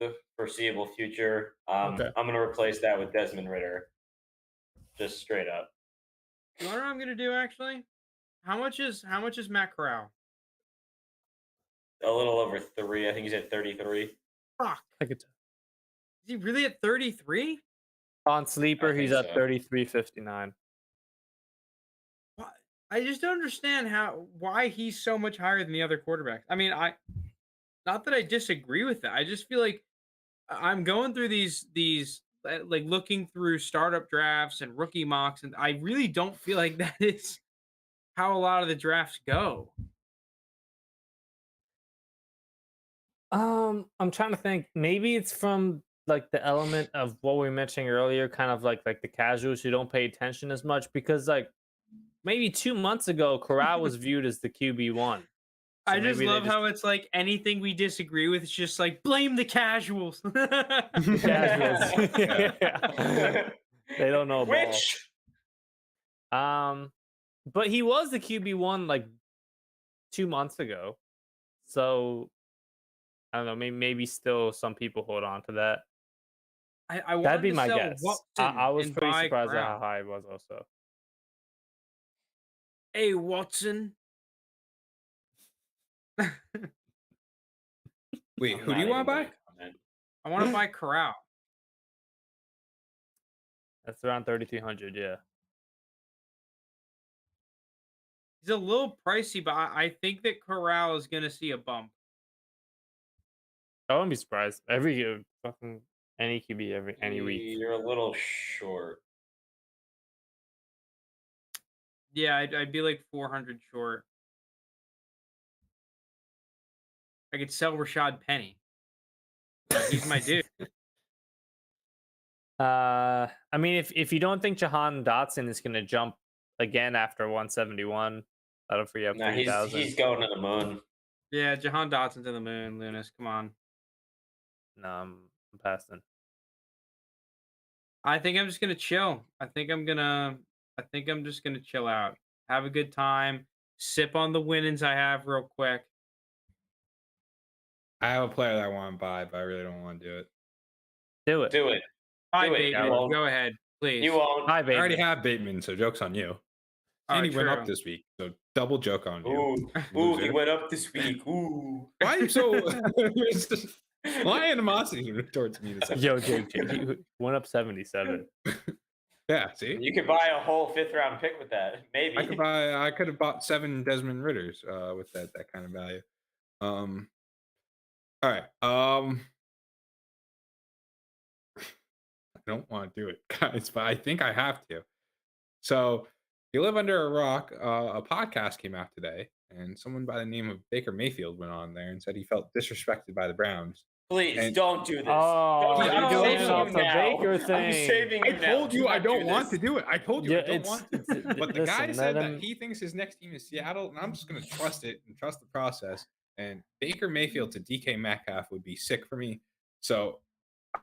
the foreseeable future. Okay. I'm gonna replace that with Desmond Ritter. Just straight up. You know what I'm gonna do actually? How much is Matt Corral? A little over 3. I think he's at 33. Fuck. I could Is he really at 33? on sleeper, I he's think at so. 33.59. What? I just don't understand why he's so much higher than the other quarterbacks. I mean, not that I disagree with that. I just feel like I'm going through these like looking through startup drafts and rookie mocks, and I really don't feel like that is how a lot of the drafts go. I'm trying to think. Maybe it's from like the element of what we were mentioning earlier, kind of like the casuals who don't pay attention as much, because like maybe 2 months ago, Corral was viewed as the QB1. So I just maybe they love how it's like anything we disagree with, it's just like blame the casuals. the casuals. Yeah. They don't know ball. Which But he was the QB1 like 2 months ago. So I don't know. Maybe still some people hold on to that. I wanted That'd be to my sell guess. Watson I was and pretty buy surprised at how Corral. high it was also. Hey Watson. Wait, I'm who do not you want even to buy? gonna comment. I want to buy Corral. That's around 3,300. Yeah. He's a little pricey, but I think that Corral is going to see a bump. I wouldn't be surprised. Every year, fucking any QB any week. You're a little short. Yeah, I'd be like 400 short. I could sell Rashad Penny. He's my dude. I mean, if you don't think Jahan Dotson is gonna jump again after 171, that'll free up No, 3,000. he's going to the moon. Yeah, Jahan Dotson's to the moon, Lunas. Come on. No, I'm passing. I think I'm just gonna chill. I think I'm just gonna chill out. Have a good time. Sip on the winnings I have real quick. I have a player that I want to buy, but I really don't want to do it. Do it. Do it. Hi, Do it. Bateman. You won't. Go ahead, please. You won't. Hi, I already baby. have Bateman, so joke's on you. And he went up True. this week, so double joke on you. Ooh, ooh, he loser. went up this week. Ooh. Why are you so why animosity towards me this Yo, episode? Jake, he went up 77. Yeah, see? You could buy a whole 5th round pick with that. Maybe. I could have bought 7 Desmond Ritters with that kind of value. All right. I don't want to do it, guys, but I think I have to. So, if you live under a rock, a podcast came out today, and someone by the name of Baker Mayfield went on there and said he felt disrespected by the Browns. Please And- don't do this. Oh, Don't, you're I'm doing saving it you off the now. Baker I'm thing. saving I you now. told Do you I not do don't want to this. do it. I told you Yeah, I don't want to. But the guy listen, said let that him- he thinks his next team is Seattle, and I'm just going to trust it and trust the process. And Baker Mayfield to DK Metcalf would be sick for me. So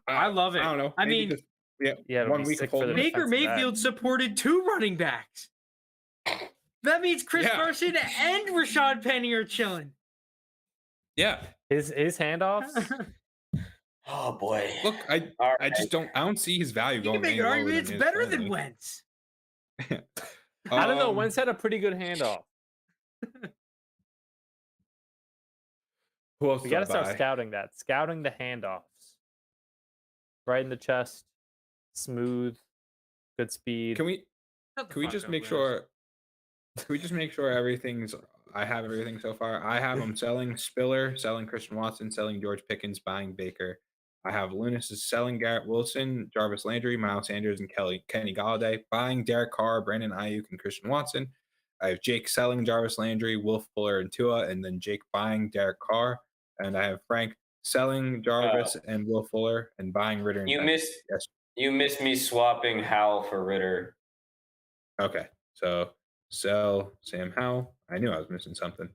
I love it. I don't know. I maybe mean, just, yeah, Yeah, it'll 1 be week sick of for holding the it. Baker defensive back. Mayfield supported 2 running backs. That means Chris Yeah. Carson and Rashad Penny are chilling. Yeah. His handoffs. Oh boy. Look, All I right. just don't. I don't see his value You going can make any an lower argument than it's it is better than currently. Wentz. I don't know. Um, Wentz had a pretty good handoff. Who else? We do I got to start buy? scouting that. Scouting the handoffs. Right in the chest. Smooth. Good speed. Can we? Shut the Can we fuck just up, make Lunas. sure? Can we just make sure everything's? I have everything so far. I have him selling Spiller, selling Christian Watson, selling George Pickens, buying Baker. I have Lunas is selling Garrett Wilson, Jarvis Landry, Miles Sanders, and Kenny Galladay, buying Derek Carr, Brandon Ayuk, and Christian Watson. I have Jake selling Jarvis Landry, Will Fuller, and Tua, and then Jake buying Derek Carr. And I have Frank selling Jarvis and Will Fuller and buying Ritter. And You Penny. missed Yes. you missed me swapping Howell for Ritter. Okay. So sell Sam Howell. I knew I was missing something.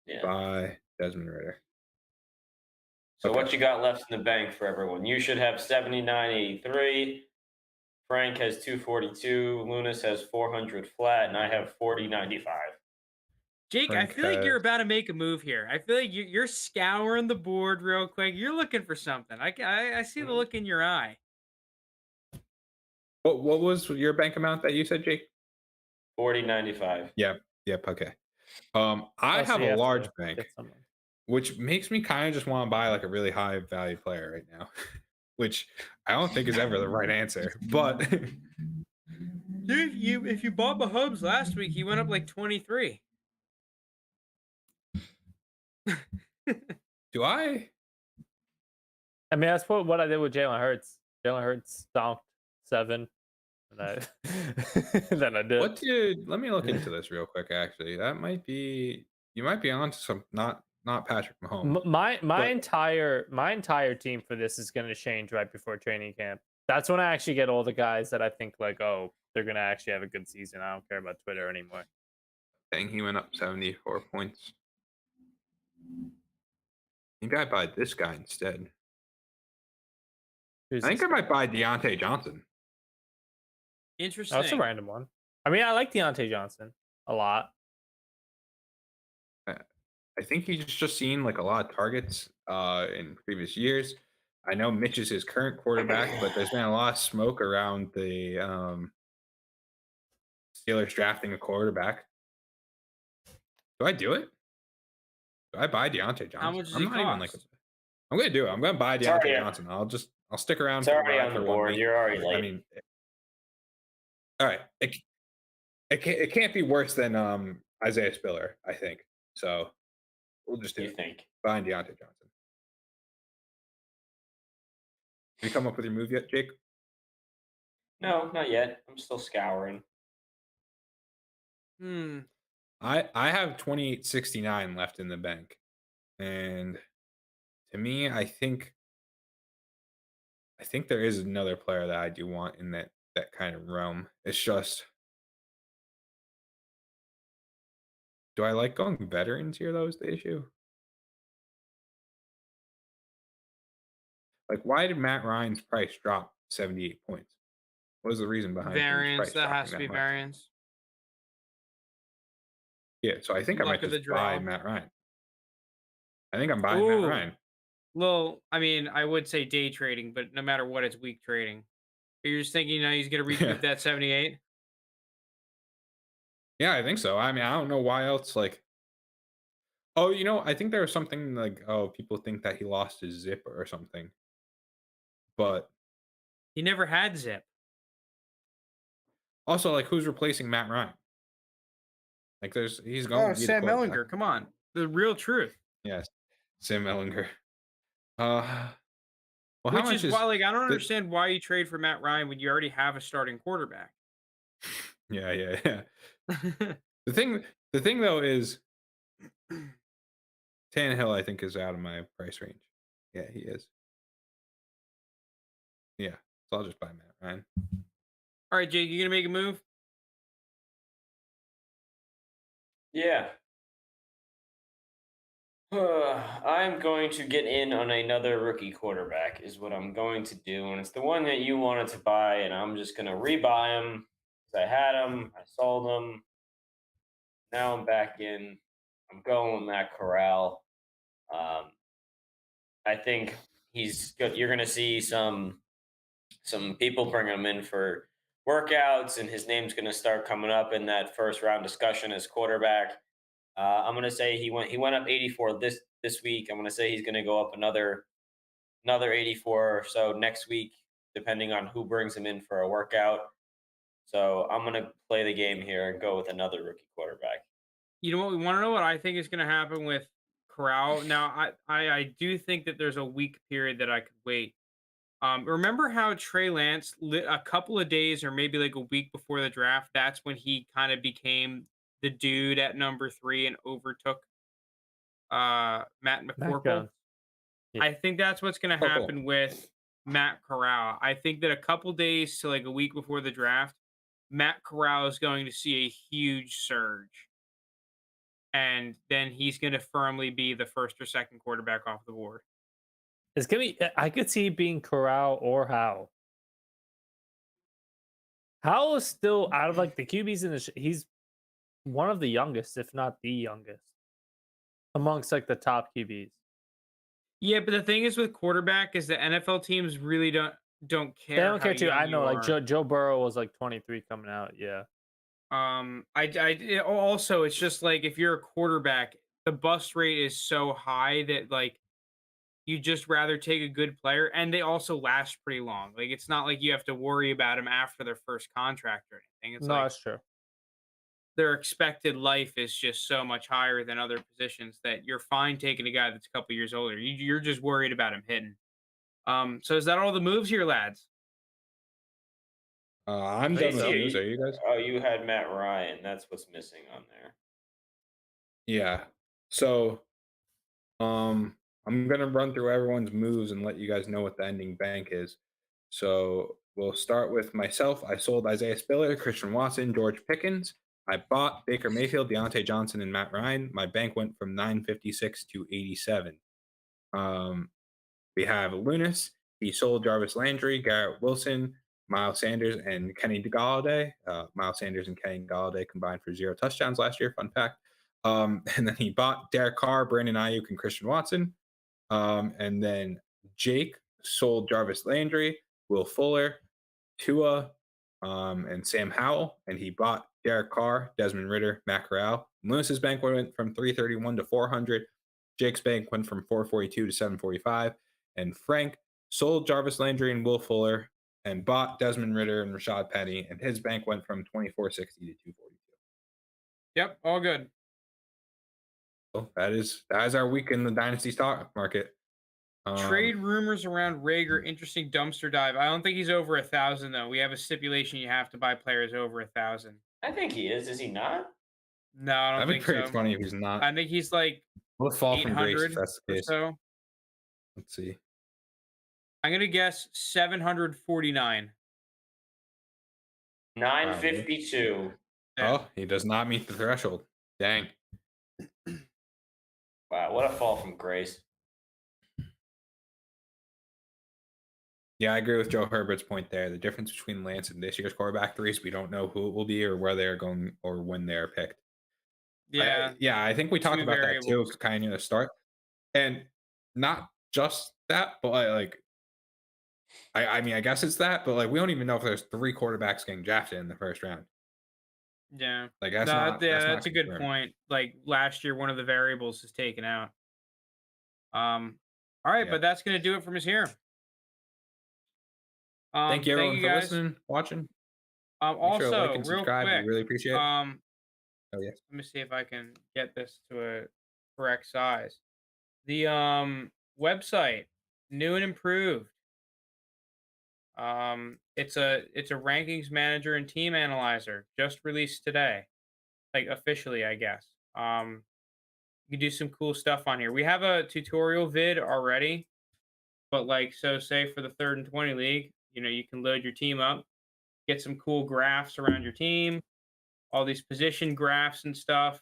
Yeah. Buy Desmond Ritter. So Okay. what you got left in the bank for everyone? You should have 79.83. Frank has 242. Lunas has 400 flat, and I have 40.95. Jake, I Frank feel like has- you're about to make a move here. I feel like you're scouring the board real quick. You're looking for something. I see the look in your eye. What was your bank amount that you said, Jake? 40.95. Yep. Okay. I Oh, so have you a to large bank, get someone. which makes me kind of just want to buy like a really high value player right now, which I don't think is ever the right answer. But Dude, if you bought Mahomes last week, he went up like 23. Do I? I mean, that's what I did with Jalen Hurts. Jalen Hurts stomped 7. And I then I did. What did? Let me look into this real quick. Actually, that might be. You might be onto some. Not Patrick Mahomes. My but- entire team for this is going to change right before training camp. That's when I actually get all the guys that I think like, oh, they're going to actually have a good season. I don't care about Twitter anymore. Dang, he went up 74 points. I think I buy this guy instead. Who's I think this I might buy Deontay Johnson. Interesting. Oh, it's a random one. I mean, I like Deontay Johnson a lot. I think he's just seen like a lot of targets in previous years. I know Mitch is his current quarterback, but there's been a lot of smoke around the Steelers drafting a quarterback. Do I do it? Do I buy Deontay Johnson? How much does I'm he not even like. cost? I'm gonna do it. I'm gonna buy It's Deontay already- Johnson. I'll stick around It's for already ride on the for 1 board. week. You're already late. I mean, all right. It can't be worse than Isaiah Spiller, I think. So we'll just do you it. think? Buying Deontay Johnson. Have you come up with your move yet, Jake? No, not yet. I'm still scouring. Hmm. I have 2869 left in the bank. And to me, I think there is another player that I do want in that kind of realm. It's just, do I like going veterans here though is the issue? Like, why did Matt Ryan's price drop 78 points? What was the reason behind his Variance. price That dropping has to that be much? variance. Yeah, so I think I Luck might of the just buy draw. Matt Ryan. I think I'm buying Matt Ooh. Ryan. Well, I mean, I would say day trading, but no matter what, it's week trading. You're just thinking, he's going to recoup that 78? Yeah, I think so. I mean, I don't know why else. Like, oh, I think there was something like, oh, people think that he lost his zip or something. But He never had zip. also, like, who's replacing Matt Ryan? Like, he's going to be Sam the quarterback. Ellinger. Come on. The real truth. Yes, Sam Ellinger. Well, how Which much is why, like, I don't the- understand why you trade for Matt Ryan when you already have a starting quarterback. Yeah. The thing though is, Tannehill, I think, is out of my price range. Yeah, he is. Yeah, so I'll just buy Matt Ryan. All right, Jake, you going to make a move? Yeah. I'm going to get in on another rookie quarterback, is what I'm going to do. And it's the one that you wanted to buy, and I'm just going to rebuy him. I had him, I sold him. Now I'm back in. I'm going with Matt Corral. I think he's good. You're going to see some people bring him in for workouts, and his name's going to start coming up in that first round discussion as quarterback. I'm going to say he went up 84 this week. I'm going to say he's going to go up another 84 or so next week, depending on who brings him in for a workout. So I'm going to play the game here and go with another rookie quarterback. You know what? We want to know what I think is going to happen with Corral. Now, I do think that there's a week period that I could wait. Remember how Trey Lance a couple of days or maybe like a week before the draft, that's when he kind of became the dude at number 3 and overtook Matt McCorkle. Jones. Yeah. I think that's what's going to Oh, cool. happen with Matt Corral. I think that a couple days to like a week before the draft, Matt Corral is going to see a huge surge. And then he's going to firmly be the first or second quarterback off the board. It's gonna be. I could see it being Corral or Howell. Howell is still out of like the QBs in the. He's one of the youngest, if not the youngest, amongst like the top QBs. Yeah, but the thing is with quarterback is the NFL teams really don't care. They don't how care too. young I know, you like are. Joe Burrow was like 23 coming out. Yeah. Also it's just like if you're a quarterback, the bust rate is so high that like you just rather take a good player, and they also last pretty long. Like it's not like you have to worry about them after their first contract or anything. It's No, like that's true. their expected life is just so much higher than other positions that you're fine taking a guy that's a couple years older. You're just worried about him hitting. So is that all the moves here, lads? I'm Let me done with see. news. Are you guys? Oh, you had Matt Ryan. That's what's missing on there. Yeah. So, I'm gonna run through everyone's moves and let you guys know what the ending bank is. So we'll start with myself. I sold Isaiah Spiller, Christian Watson, George Pickens. I bought Baker Mayfield, Deontay Johnson, and Matt Ryan. My bank went from 956 to 87. Um, we have Lunas. He sold Jarvis Landry, Garrett Wilson, Miles Sanders, and Kenny Galladay. Miles Sanders and Kenny Galladay combined for 0 touchdowns last year. Fun fact. And then he bought Derek Carr, Brandon Ayuk, and Christian Watson. And then Jake sold Jarvis Landry, Will Fuller, Tua, and Sam Howell. And he bought Derek Carr, Desmond Ritter, Matt Corral. Lewis's bank went from 331 to 400. Jake's bank went from 442 to 745. And Frank sold Jarvis Landry and Will Fuller and bought Desmond Ritter and Rashad Penny. And his bank went from 2460 to 242. Yep, all good. So that is our week in the Dynasty stock market. Trade rumors around Rager. Interesting dumpster dive. I don't think he's over 1,000 though. We have a stipulation you have to buy players over 1,000. I think he is. Is he not? No, I don't That'd be think pretty so. funny if he's not. I think he's like We'll fall from grace 800 if that's the or case. so. Let's see. I'm gonna guess 749. 952. Yeah. Oh, he does not meet the threshold. Dang. Wow, what a fall from grace. Yeah, I agree with Joe Herbert's point there. The difference between Lance and this year's quarterback threes, we don't know who it will be or where they are going or when they are picked. Yeah. I think we talked two about that too, variables. kind of to start. And not just that, but I mean, I guess it's that, but like we don't even know if there's 3 quarterbacks getting drafted in the first round. Yeah. Like that's No, not that's a good confirmed. point. Like last year, one of the variables is taken out. All right, Yeah. but that's gonna do it from us here. Thank you everyone for guys. listening, watching. Make sure to Also, like and real subscribe. quick, We really appreciate it. oh yes. let me see if I can get this to a correct size. The website, new and improved. It's a rankings manager and team analyzer, just released today, like officially, I guess. You can do some cool stuff on here. We have a tutorial vid already, but like, so say for the 3rd and 20 league, you can load your team up, get some cool graphs around your team, all these position graphs and stuff.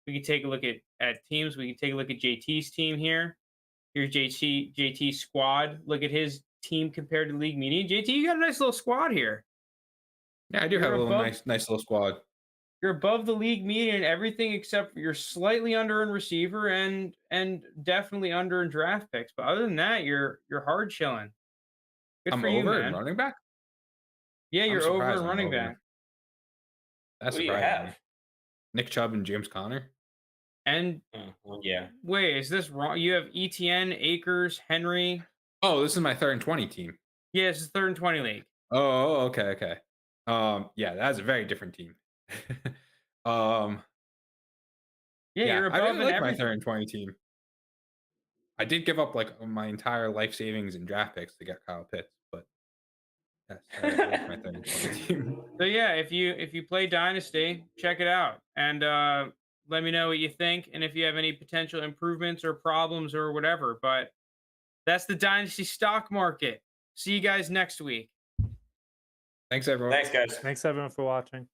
We can take a look at teams. We can take a look at JT's team here. Here's JT's squad. Look at his team compared to league median. JT, you got a nice little squad here. Yeah, I do have a little above- nice little squad. You're above the league median in everything except for you're slightly under in receiver and definitely under in draft picks. But other than that, you're hard chilling. Good I'm for you, over man. in running back. Yeah, I'm you're over surprised in I'm running over. back. That's Who do you surprising. have? Nick Chubb and James Conner. And Well, yeah. wait, is this wrong? You have ETN, Akers, Henry. Oh, this is my 3rd and 20 team. Yeah, it's the 3rd and 20 league. Oh, okay. Yeah, that's a very different team. Yeah, you're I above really in like my everything. 3rd and 20 team. I did give up like my entire life savings and draft picks to get Kyle Pitts, but yes, I like my 3rd and 20 team. So yeah, if you play Dynasty, check it out and let me know what you think and if you have any potential improvements or problems or whatever. But that's the Dynasty stock market. See you guys next week. Thanks everyone. Thanks, guys. Thanks everyone for watching.